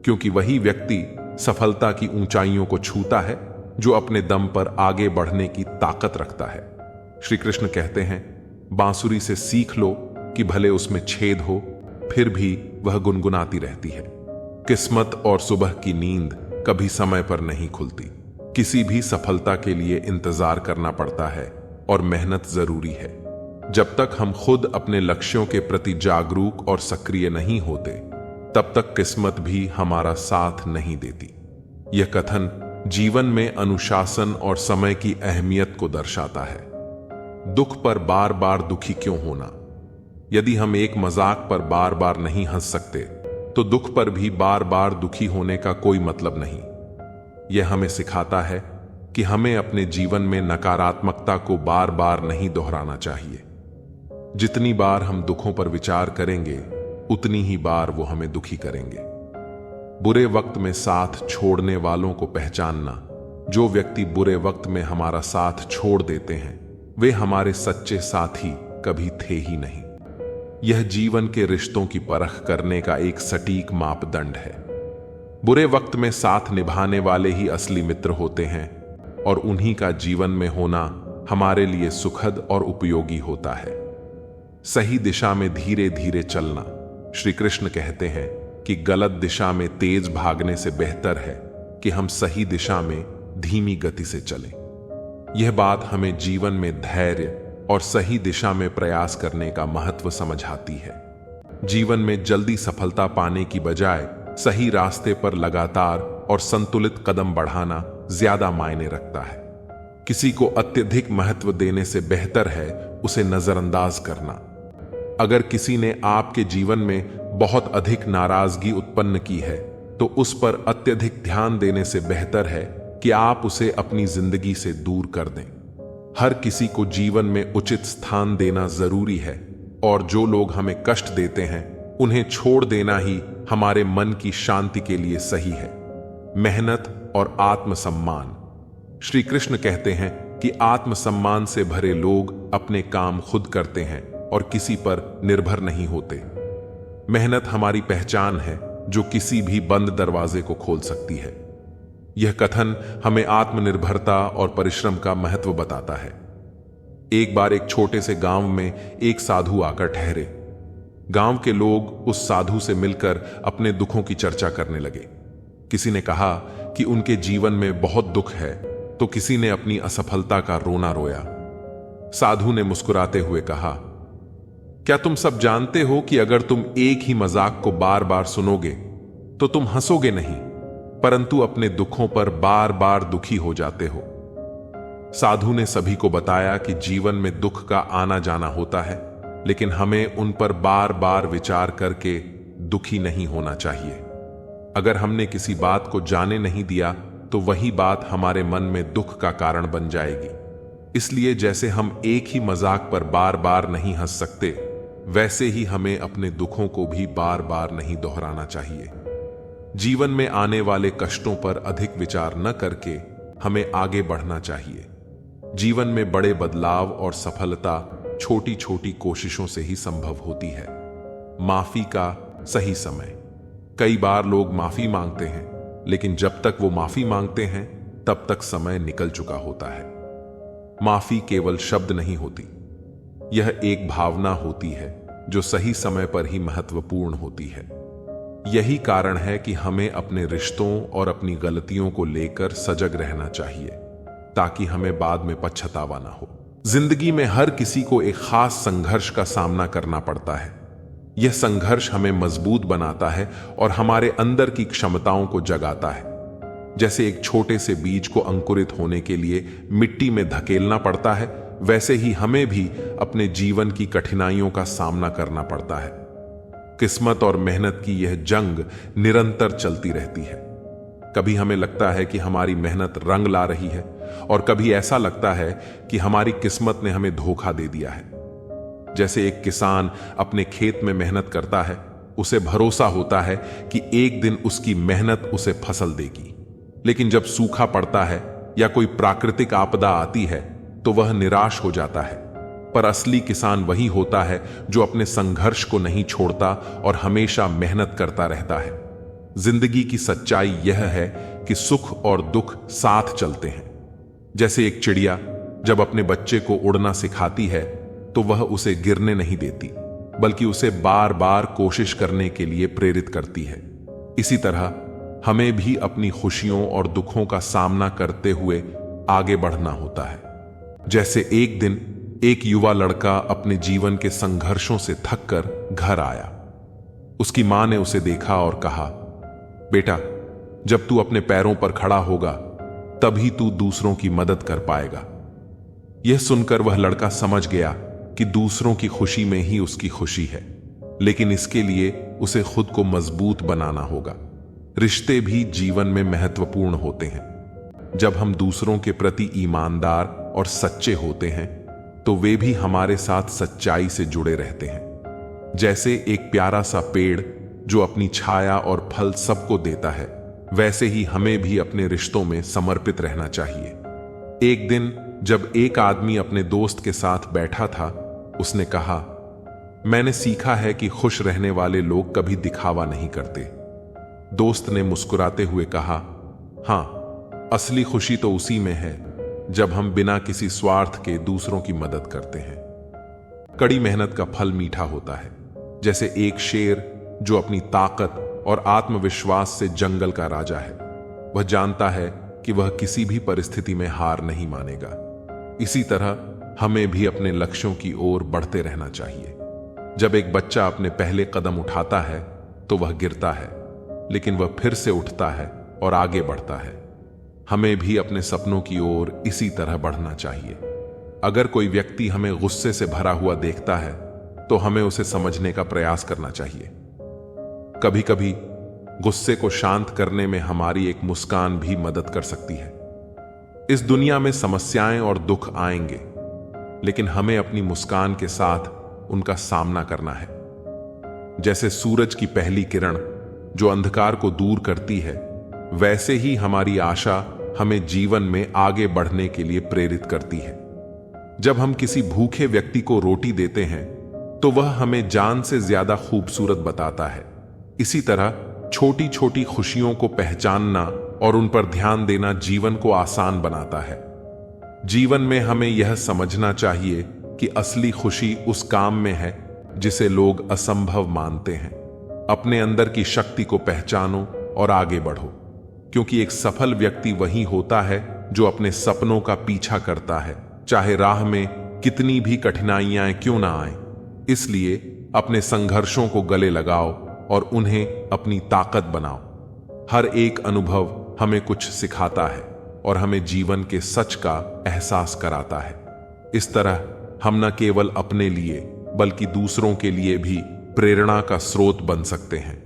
क्योंकि वही व्यक्ति सफलता की ऊंचाइयों को छूता है जो अपने दम पर आगे बढ़ने की ताकत रखता है। श्री कृष्ण कहते हैं, बांसुरी से सीख लो कि भले उसमें छेद हो फिर भी वह गुनगुनाती रहती है। किस्मत और सुबह की नींद कभी समय पर नहीं खुलती। किसी भी सफलता के लिए इंतजार करना पड़ता है और मेहनत जरूरी है। जब तक हम खुद अपने लक्ष्यों के प्रति जागरूक और सक्रिय नहीं होते, तब तक किस्मत भी हमारा साथ नहीं देती। यह कथन जीवन में अनुशासन और समय की अहमियत को दर्शाता है। दुख पर बार बार दुखी क्यों होना? यदि हम एक मजाक पर बार बार नहीं हंस सकते, तो दुख पर भी बार बार दुखी होने का कोई मतलब नहीं। यह हमें सिखाता है कि हमें अपने जीवन में नकारात्मकता को बार बार नहीं दोहराना चाहिए। जितनी बार हम दुखों पर विचार करेंगे, उतनी ही बार वो हमें दुखी करेंगे। बुरे वक्त में साथ छोड़ने वालों को पहचानना। जो व्यक्ति बुरे वक्त में हमारा साथ छोड़ देते हैं, वे हमारे सच्चे साथी कभी थे ही नहीं। यह जीवन के रिश्तों की परख करने का एक सटीक मापदंड है। बुरे वक्त में साथ निभाने वाले ही असली मित्र होते हैं और उन्हीं का जीवन में होना हमारे लिए सुखद और उपयोगी होता है। सही दिशा में धीरे धीरे चलना। श्री कृष्ण कहते हैं कि गलत दिशा में तेज भागने से बेहतर है कि हम सही दिशा में धीमी गति से चलें। यह बात हमें जीवन में धैर्य और सही दिशा में प्रयास करने का महत्व समझाती है। जीवन में जल्दी सफलता पाने की बजाय सही रास्ते पर लगातार और संतुलित कदम बढ़ाना ज्यादा मायने रखता है। किसी को अत्यधिक महत्व देने से बेहतर है उसे नजरअंदाज करना। अगर किसी ने आपके जीवन में बहुत अधिक नाराजगी उत्पन्न की है, तो उस पर अत्यधिक ध्यान देने से बेहतर है कि आप उसे अपनी जिंदगी से दूर कर दें। हर किसी को जीवन में उचित स्थान देना जरूरी है और जो लोग हमें कष्ट देते हैं उन्हें छोड़ देना ही हमारे मन की शांति के लिए सही है। मेहनत और आत्मसम्मान। श्री कृष्ण कहते हैं कि आत्मसम्मान से भरे लोग अपने काम खुद करते हैं और किसी पर निर्भर नहीं होते। मेहनत हमारी पहचान है जो किसी भी बंद दरवाजे को खोल सकती है। यह कथन हमें आत्मनिर्भरता और परिश्रम का महत्व बताता है। एक बार एक छोटे से गांव में एक साधु आकर ठहरे। गांव के लोग उस साधु से मिलकर अपने दुखों की चर्चा करने लगे। किसी ने कहा कि उनके जीवन में बहुत दुख है, तो किसी ने अपनी असफलता का रोना रोया। साधु ने मुस्कुराते हुए कहा, क्या तुम सब जानते हो कि अगर तुम एक ही मजाक को बार बार सुनोगे तो तुम हंसोगे नहीं, परंतु अपने दुखों पर बार बार दुखी हो जाते हो। साधु ने सभी को बताया कि जीवन में दुख का आना जाना होता है, लेकिन हमें उन पर बार बार विचार करके दुखी नहीं होना चाहिए। अगर हमने किसी बात को जाने नहीं दिया तो वही बात हमारे मन में दुख का कारण बन जाएगी। इसलिए जैसे हम एक ही मजाक पर बार बार नहीं हंस सकते, वैसे ही हमें अपने दुखों को भी बार बार नहीं दोहराना चाहिए। जीवन में आने वाले कष्टों पर अधिक विचार न करके हमें आगे बढ़ना चाहिए। जीवन में बड़े बदलाव और सफलता छोटी छोटी कोशिशों से ही संभव होती है। माफी का सही समय। कई बार लोग माफी मांगते हैं, लेकिन जब तक वो माफी मांगते हैं तब तक समय निकल चुका होता है। माफी केवल शब्द नहीं होती, यह एक भावना होती है जो सही समय पर ही महत्वपूर्ण होती है। यही कारण है कि हमें अपने रिश्तों और अपनी गलतियों को लेकर सजग रहना चाहिए, ताकि हमें बाद में पछतावा ना हो। जिंदगी में हर किसी को एक खास संघर्ष का सामना करना पड़ता है। यह संघर्ष हमें मजबूत बनाता है और हमारे अंदर की क्षमताओं को जगाता है। जैसे एक छोटे से बीज को अंकुरित होने के लिए मिट्टी में धकेलना पड़ता है, वैसे ही हमें भी अपने जीवन की कठिनाइयों का सामना करना पड़ता है। किस्मत और मेहनत की यह जंग निरंतर चलती रहती है। कभी हमें लगता है कि हमारी मेहनत रंग ला रही है, और कभी ऐसा लगता है कि हमारी किस्मत ने हमें धोखा दे दिया है। जैसे एक किसान अपने खेत में मेहनत करता है, उसे भरोसा होता है कि एक दिन उसकी मेहनत उसे फसल देगी, लेकिन जब सूखा पड़ता है या कोई प्राकृतिक आपदा आती है तो वह निराश हो जाता है। पर असली किसान वही होता है जो अपने संघर्ष को नहीं छोड़ता और हमेशा मेहनत करता रहता है। जिंदगी की सच्चाई यह है कि सुख और दुख साथ चलते हैं। जैसे एक चिड़िया जब अपने बच्चे को उड़ना सिखाती है तो वह उसे गिरने नहीं देती, बल्कि उसे बार बार कोशिश करने के लिए प्रेरित करती है। इसी तरह हमें भी अपनी खुशियों और दुखों का सामना करते हुए आगे बढ़ना होता है। जैसे एक दिन एक युवा लड़का अपने जीवन के संघर्षों से थककर घर आया। उसकी मां ने उसे देखा और कहा, बेटा, जब तू अपने पैरों पर खड़ा होगा तभी तू दूसरों की मदद कर पाएगा। यह सुनकर वह लड़का समझ गया कि दूसरों की खुशी में ही उसकी खुशी है, लेकिन इसके लिए उसे खुद को मजबूत बनाना होगा। रिश्ते भी जीवन में महत्वपूर्ण होते हैं। जब हम दूसरों के प्रति ईमानदार और सच्चे होते हैं तो वे भी हमारे साथ सच्चाई से जुड़े रहते हैं। जैसे एक प्यारा सा पेड़ जो अपनी छाया और फल सबको देता है, वैसे ही हमें भी अपने रिश्तों में समर्पित रहना चाहिए। एक दिन जब एक आदमी अपने दोस्त के साथ बैठा था, उसने कहा, मैंने सीखा है कि खुश रहने वाले लोग कभी दिखावा नहीं करते। दोस्त ने मुस्कुराते हुए कहा, हां, असली खुशी तो उसी में है जब हम बिना किसी स्वार्थ के दूसरों की मदद करते हैं। कड़ी मेहनत का फल मीठा होता है। जैसे एक शेर जो अपनी ताकत और आत्मविश्वास से जंगल का राजा है। वह जानता है कि वह किसी भी परिस्थिति में हार नहीं मानेगा। इसी तरह हमें भी अपने लक्ष्यों की ओर बढ़ते रहना चाहिए। जब एक बच्चा अपने पहले कदम उठाता है तो वह गिरता है, लेकिन वह फिर से उठता है और आगे बढ़ता है। हमें भी अपने सपनों की ओर इसी तरह बढ़ना चाहिए। अगर कोई व्यक्ति हमें गुस्से से भरा हुआ देखता है तो हमें उसे समझने का प्रयास करना चाहिए। कभी कभी गुस्से को शांत करने में हमारी एक मुस्कान भी मदद कर सकती है। इस दुनिया में समस्याएं और दुख आएंगे, लेकिन हमें अपनी मुस्कान के साथ उनका सामना करना है। जैसे सूरज की पहली किरण जो अंधकार को दूर करती है, वैसे ही हमारी आशा हमें जीवन में आगे बढ़ने के लिए प्रेरित करती है। जब हम किसी भूखे व्यक्ति को रोटी देते हैं तो वह हमें जान से ज्यादा खूबसूरत बताता है। इसी तरह छोटी छोटी खुशियों को पहचानना और उन पर ध्यान देना जीवन को आसान बनाता है। जीवन में हमें यह समझना चाहिए कि असली खुशी उस काम में है जिसे लोग असंभव मानते हैं। अपने अंदर की शक्ति को पहचानो और आगे बढ़ो, क्योंकि एक सफल व्यक्ति वही होता है जो अपने सपनों का पीछा करता है, चाहे राह में कितनी भी कठिनाइयां क्यों ना आए। इसलिए अपने संघर्षों को गले लगाओ और उन्हें अपनी ताकत बनाओ। हर एक अनुभव हमें कुछ सिखाता है और हमें जीवन के सच का एहसास कराता है। इस तरह हम न केवल अपने लिए बल्कि दूसरों के लिए भी प्रेरणा का स्रोत बन सकते हैं।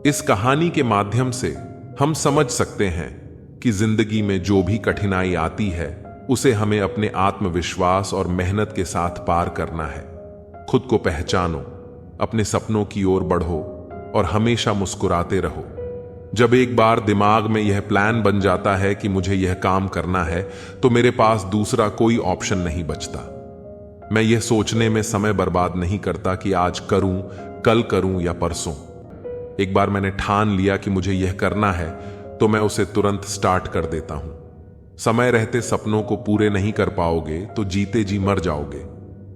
इस कहानी के माध्यम से हम समझ सकते हैं कि जिंदगी में जो भी कठिनाई आती है उसे हमें अपने आत्मविश्वास और मेहनत के साथ पार करना है। खुद को पहचानो, अपने सपनों की ओर बढ़ो और हमेशा मुस्कुराते रहो। जब एक बार दिमाग में यह प्लान बन जाता है कि मुझे यह काम करना है, तो मेरे पास दूसरा कोई ऑप्शन नहीं बचता। मैं यह सोचने में समय बर्बाद नहीं करता कि आज करूं, कल करूं या परसों। एक बार मैंने ठान लिया कि मुझे यह करना है तो मैं उसे तुरंत स्टार्ट कर देता हूं। समय रहते सपनों को पूरे नहीं कर पाओगे तो जीते जी मर जाओगे।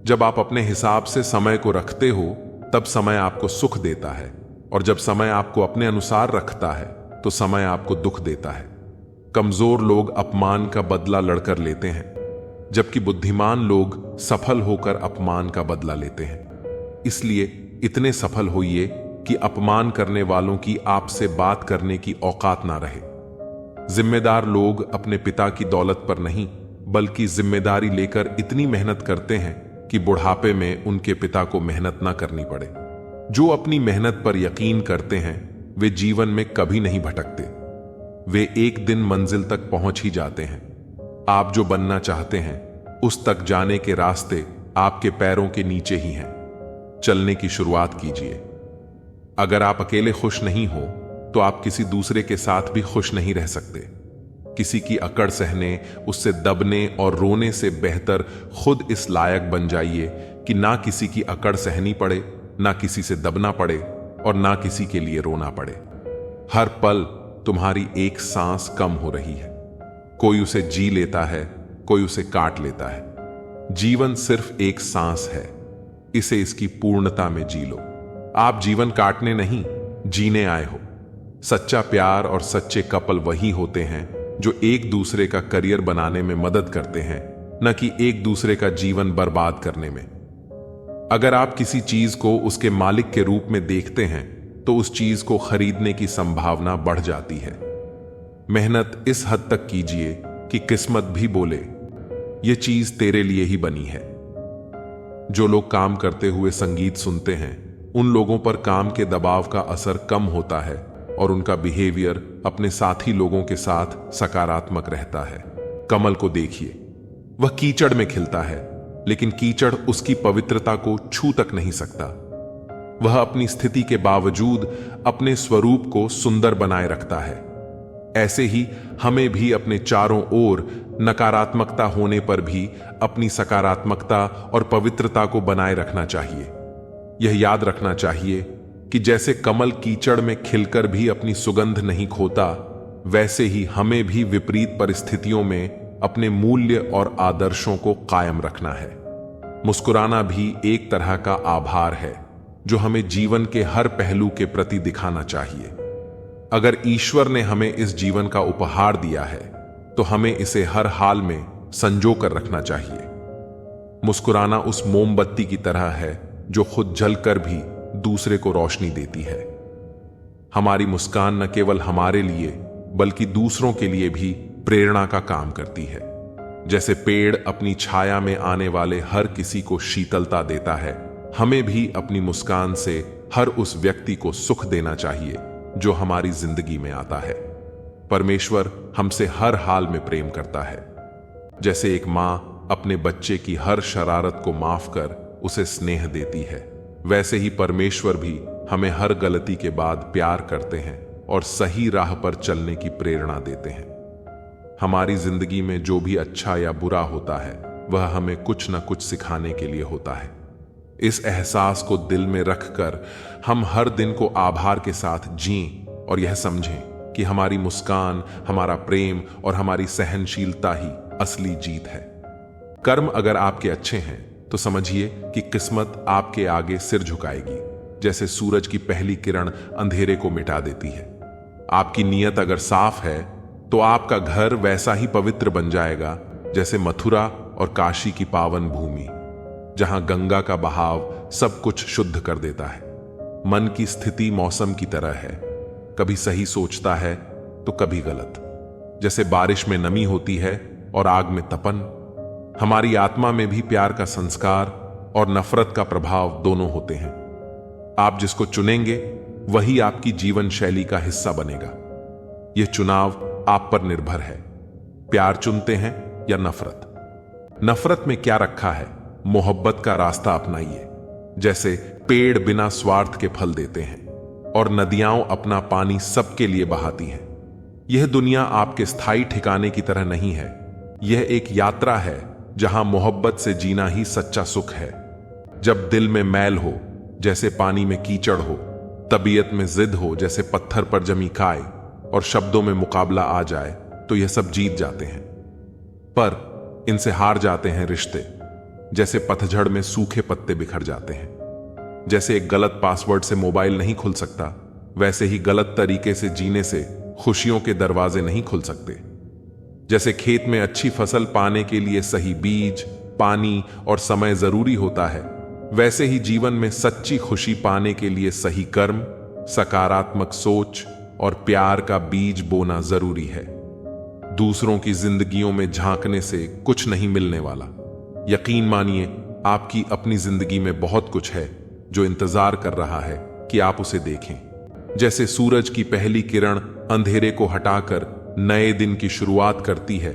जब आप अपने हिसाब से समय को रखते हो तब समय आपको सुख देता है, और जब समय आपको अपने अनुसार रखता है तो समय आपको दुख देता है। कमजोर लोग अपमान का बदला लड़कर लेते हैं, जबकि बुद्धिमान लोग सफल होकर अपमान का बदला लेते हैं। इसलिए इतने सफल होइए कि अपमान करने वालों की आपसे बात करने की औकात ना रहे। जिम्मेदार लोग अपने पिता की दौलत पर नहीं बल्कि जिम्मेदारी लेकर इतनी मेहनत करते हैं कि बुढ़ापे में उनके पिता को मेहनत ना करनी पड़े। जो अपनी मेहनत पर यकीन करते हैं वे जीवन में कभी नहीं भटकते। वे एक दिन मंजिल तक पहुंच ही जाते हैं। आप जो बनना चाहते हैं उस तक जाने के रास्ते आपके पैरों के नीचे ही हैं। चलने की शुरुआत कीजिए। अगर आप अकेले खुश नहीं हो तो आप किसी दूसरे के साथ भी खुश नहीं रह सकते। किसी की अकड़ सहने, उससे दबने और रोने से बेहतर खुद इस लायक बन जाइए कि ना किसी की अकड़ सहनी पड़े, ना किसी से दबना पड़े और ना किसी के लिए रोना पड़े। हर पल तुम्हारी एक सांस कम हो रही है। कोई उसे जी लेता है, कोई उसे काट लेता है। जीवन सिर्फ एक सांस है, इसे इसकी पूर्णता में जी लो। आप जीवन काटने नहीं, जीने आए हो। सच्चा प्यार और सच्चे कपल वही होते हैं जो एक दूसरे का करियर बनाने में मदद करते हैं, न कि एक दूसरे का जीवन बर्बाद करने में। अगर आप किसी चीज को उसके मालिक के रूप में देखते हैं तो उस चीज को खरीदने की संभावना बढ़ जाती है। मेहनत इस हद तक कीजिए कि किस्मत भी बोले, यह चीज तेरे लिए ही बनी है। जो लोग काम करते हुए संगीत सुनते हैं उन लोगों पर काम के दबाव का असर कम होता है और उनका बिहेवियर अपने साथी लोगों के साथ सकारात्मक रहता है। कमल को देखिए, वह कीचड़ में खिलता है, लेकिन कीचड़ उसकी पवित्रता को छू तक नहीं सकता। वह अपनी स्थिति के बावजूद अपने स्वरूप को सुंदर बनाए रखता है। ऐसे ही हमें भी अपने चारों ओर नकारात्मकता होने पर भी अपनी सकारात्मकता और पवित्रता को बनाए रखना चाहिए। यह याद रखना चाहिए कि जैसे कमल कीचड़ में खिलकर भी अपनी सुगंध नहीं खोता, वैसे ही हमें भी विपरीत परिस्थितियों में अपने मूल्य और आदर्शों को कायम रखना है। मुस्कुराना भी एक तरह का आभार है जो हमें जीवन के हर पहलू के प्रति दिखाना चाहिए। अगर ईश्वर ने हमें इस जीवन का उपहार दिया है तो हमें इसे हर हाल में संजो कर रखना चाहिए। मुस्कुराना उस मोमबत्ती की तरह है जो खुद जलकर भी दूसरे को रोशनी देती है। हमारी मुस्कान न केवल हमारे लिए बल्कि दूसरों के लिए भी प्रेरणा का काम करती है। जैसे पेड़ अपनी छाया में आने वाले हर किसी को शीतलता देता है, हमें भी अपनी मुस्कान से हर उस व्यक्ति को सुख देना चाहिए जो हमारी जिंदगी में आता है। परमेश्वर हमसे हर हाल में प्रेम करता है। जैसे एक मां अपने बच्चे की हर शरारत को माफ कर उसे स्नेह देती है, वैसे ही परमेश्वर भी हमें हर गलती के बाद प्यार करते हैं और सही राह पर चलने की प्रेरणा देते हैं। हमारी जिंदगी में जो भी अच्छा या बुरा होता है वह हमें कुछ न कुछ सिखाने के लिए होता है। इस एहसास को दिल में रखकर हम हर दिन को आभार के साथ जिएं और यह समझें कि हमारी मुस्कान, हमारा प्रेम और हमारी सहनशीलता ही असली जीत है। कर्म अगर आपके अच्छे हैं तो समझिए कि किस्मत आपके आगे सिर झुकाएगी, जैसे सूरज की पहली किरण अंधेरे को मिटा देती है। आपकी नीयत अगर साफ है तो आपका घर वैसा ही पवित्र बन जाएगा जैसे मथुरा और काशी की पावन भूमि, जहां गंगा का बहाव सब कुछ शुद्ध कर देता है। मन की स्थिति मौसम की तरह है, कभी सही सोचता है तो कभी गलत। जैसे बारिश में नमी होती है और आग में तपन, हमारी आत्मा में भी प्यार का संस्कार और नफरत का प्रभाव दोनों होते हैं। आप जिसको चुनेंगे वही आपकी जीवन शैली का हिस्सा बनेगा। यह चुनाव आप पर निर्भर है। प्यार चुनते हैं या नफरत? नफरत में क्या रखा है? मोहब्बत का रास्ता अपनाइए। जैसे पेड़ बिना स्वार्थ के फल देते हैं और नदियां अपना पानी सबके लिए बहाती हैं। यह दुनिया आपके स्थायी ठिकाने की तरह नहीं है। यह एक यात्रा है जहां मोहब्बत से जीना ही सच्चा सुख है। जब दिल में मैल हो जैसे पानी में कीचड़ हो, तबीयत में जिद हो जैसे पत्थर पर जमी खाए, और शब्दों में मुकाबला आ जाए तो यह सब जीत जाते हैं। पर इनसे हार जाते हैं रिश्ते, जैसे पतझड़ में सूखे पत्ते बिखर जाते हैं। जैसे एक गलत पासवर्ड से मोबाइल नहीं खुल सकता, वैसे ही गलत तरीके से जीने से खुशियों के दरवाजे नहीं खुल सकते। जैसे खेत में अच्छी फसल पाने के लिए सही बीज, पानी और समय जरूरी होता है, वैसे ही जीवन में सच्ची खुशी पाने के लिए सही कर्म, सकारात्मक सोच और प्यार का बीज बोना जरूरी है। दूसरों की जिंदगियों में झांकने से कुछ नहीं मिलने वाला। यकीन मानिए, आपकी अपनी जिंदगी में बहुत कुछ है जो इंतजार कर रहा है कि आप उसे देखें। जैसे सूरज की पहली किरण अंधेरे को हटाकर नए दिन की शुरुआत करती है,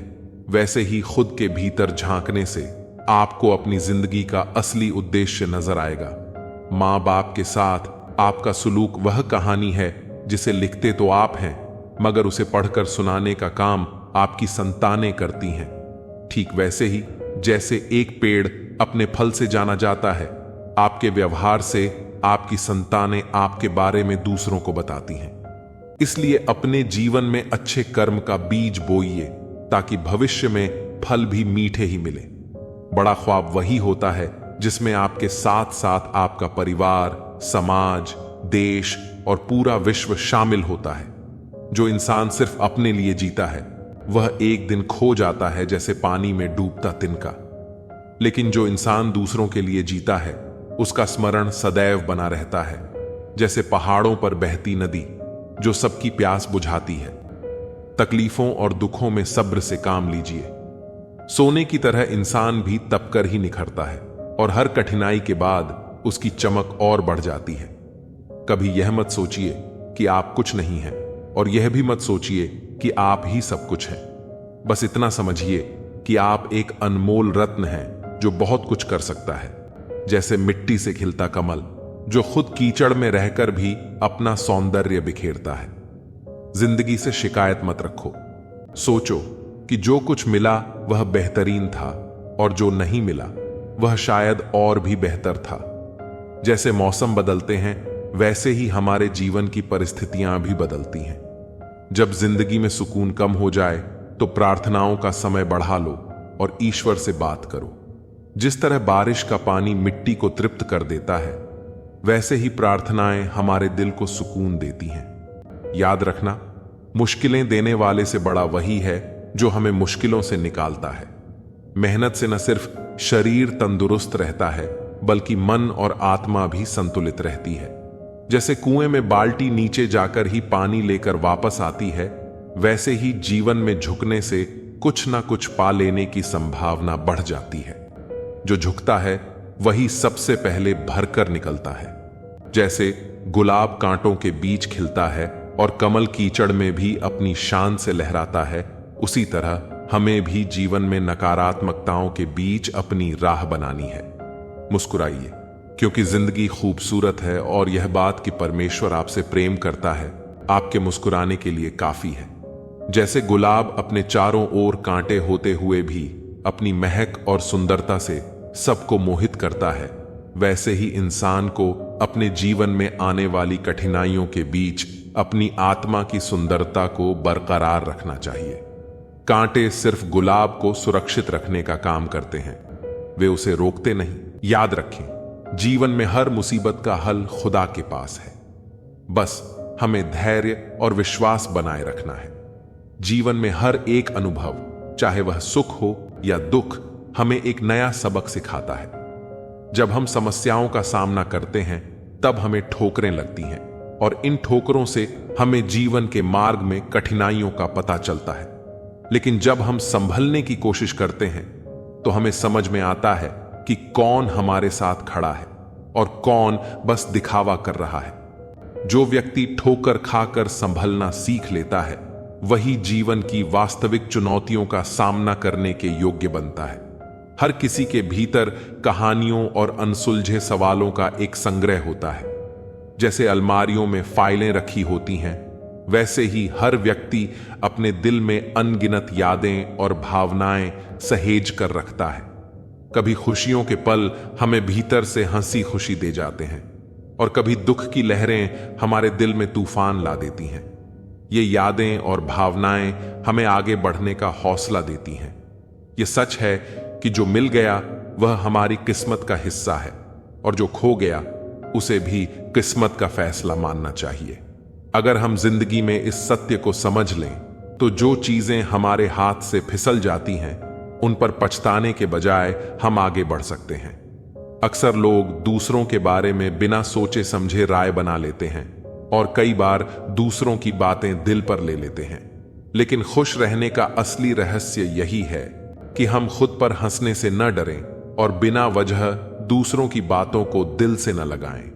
वैसे ही खुद के भीतर झांकने से आपको अपनी जिंदगी का असली उद्देश्य नजर आएगा। मां बाप के साथ आपका सुलूक वह कहानी है जिसे लिखते तो आप हैं, मगर उसे पढ़कर सुनाने का काम आपकी संतानें करती हैं। ठीक वैसे ही जैसे एक पेड़ अपने फल से जाना जाता है, आपके व्यवहार से आपकी संतानें आपके बारे में दूसरों को बताती हैं। इसलिए अपने जीवन में अच्छे कर्म का बीज बोइए, ताकि भविष्य में फल भी मीठे ही मिले। बड़ा ख्वाब वही होता है जिसमें आपके साथ साथ आपका परिवार, समाज, देश और पूरा विश्व शामिल होता है। जो इंसान सिर्फ अपने लिए जीता है वह एक दिन खो जाता है, जैसे पानी में डूबता तिनका। लेकिन जो इंसान दूसरों के लिए जीता है उसका स्मरण सदैव बना रहता है, जैसे पहाड़ों पर बहती नदी जो सबकी प्यास बुझाती है। तकलीफों और दुखों में सब्र से काम लीजिए। सोने की तरह इंसान भी तपकर ही निखरता है, और हर कठिनाई के बाद उसकी चमक और बढ़ जाती है। कभी यह मत सोचिए कि आप कुछ नहीं हैं, और यह भी मत सोचिए कि आप ही सब कुछ हैं। बस इतना समझिए कि आप एक अनमोल रत्न हैं जो बहुत कुछ कर सकता है। जैसे मिट्टी से खिलता कमल जो खुद कीचड़ में रहकर भी अपना सौंदर्य बिखेरता है। जिंदगी से शिकायत मत रखो। सोचो कि जो कुछ मिला वह बेहतरीन था, और जो नहीं मिला वह शायद और भी बेहतर था। जैसे मौसम बदलते हैं वैसे ही हमारे जीवन की परिस्थितियां भी बदलती हैं। जब जिंदगी में सुकून कम हो जाए तो प्रार्थनाओं का समय बढ़ा लो और ईश्वर से बात करो। जिस तरह बारिश का पानी मिट्टी को तृप्त कर देता है, वैसे ही प्रार्थनाएं हमारे दिल को सुकून देती हैं। याद रखना, मुश्किलें देने वाले से बड़ा वही है जो हमें मुश्किलों से निकालता है। मेहनत से न सिर्फ शरीर तंदुरुस्त रहता है, बल्कि मन और आत्मा भी संतुलित रहती है। जैसे कुएं में बाल्टी नीचे जाकर ही पानी लेकर वापस आती है, वैसे ही जीवन में झुकने से कुछ ना कुछ पा लेने की संभावना बढ़ जाती है। जो झुकता है वही सबसे पहले भरकर निकलता है। जैसे गुलाब कांटों के बीच खिलता है और कमल कीचड़ में भी अपनी शान से लहराता है, उसी तरह हमें भी जीवन में नकारात्मकताओं के बीच अपनी राह बनानी है। मुस्कुराइए, क्योंकि जिंदगी खूबसूरत है, और यह बात कि परमेश्वर आपसे प्रेम करता है आपके मुस्कुराने के लिए काफी है। जैसे गुलाब अपने चारों ओर कांटे होते हुए भी अपनी महक और सुंदरता से सबको मोहित करता है, वैसे ही इंसान को अपने जीवन में आने वाली कठिनाइयों के बीच अपनी आत्मा की सुंदरता को बरकरार रखना चाहिए। कांटे सिर्फ गुलाब को सुरक्षित रखने का काम करते हैं, वे उसे रोकते नहीं। याद रखें, जीवन में हर मुसीबत का हल खुदा के पास है। बस हमें धैर्य और विश्वास बनाए रखना है। जीवन में हर एक अनुभव, चाहे वह सुख हो या दुख, हमें एक नया सबक सिखाता है। जब हम समस्याओं का सामना करते हैं तब हमें ठोकरें लगती हैं और इन ठोकरों से हमें जीवन के मार्ग में कठिनाइयों का पता चलता है। लेकिन जब हम संभलने की कोशिश करते हैं तो हमें समझ में आता है कि कौन हमारे साथ खड़ा है और कौन बस दिखावा कर रहा है। जो व्यक्ति ठोकर खाकर संभलना सीख लेता है वही जीवन की वास्तविक चुनौतियों का सामना करने के योग्य बनता है। हर किसी के भीतर कहानियों और अनसुलझे सवालों का एक संग्रह होता है। जैसे अलमारियों में फाइलें रखी होती हैं, वैसे ही हर व्यक्ति अपने दिल में अनगिनत यादें और भावनाएं सहेज कर रखता है। कभी खुशियों के पल हमें भीतर से हंसी खुशी दे जाते हैं और कभी दुख की लहरें हमारे दिल में तूफान ला देती हैं। ये यादें और भावनाएं हमें आगे बढ़ने का हौसला देती हैं। ये सच है कि जो मिल गया वह हमारी किस्मत का हिस्सा है और जो खो गया उसे भी किस्मत का फैसला मानना चाहिए। अगर हम जिंदगी में इस सत्य को समझ लें तो जो चीजें हमारे हाथ से फिसल जाती हैं उन पर पछताने के बजाय हम आगे बढ़ सकते हैं। अक्सर लोग दूसरों के बारे में बिना सोचे समझे राय बना लेते हैं और कई बार दूसरों की बातें दिल पर ले लेते हैं। लेकिन खुश रहने का असली रहस्य यही है कि हम खुद पर हंसने से न डरें और बिना वजह दूसरों की बातों को दिल से न लगाएं।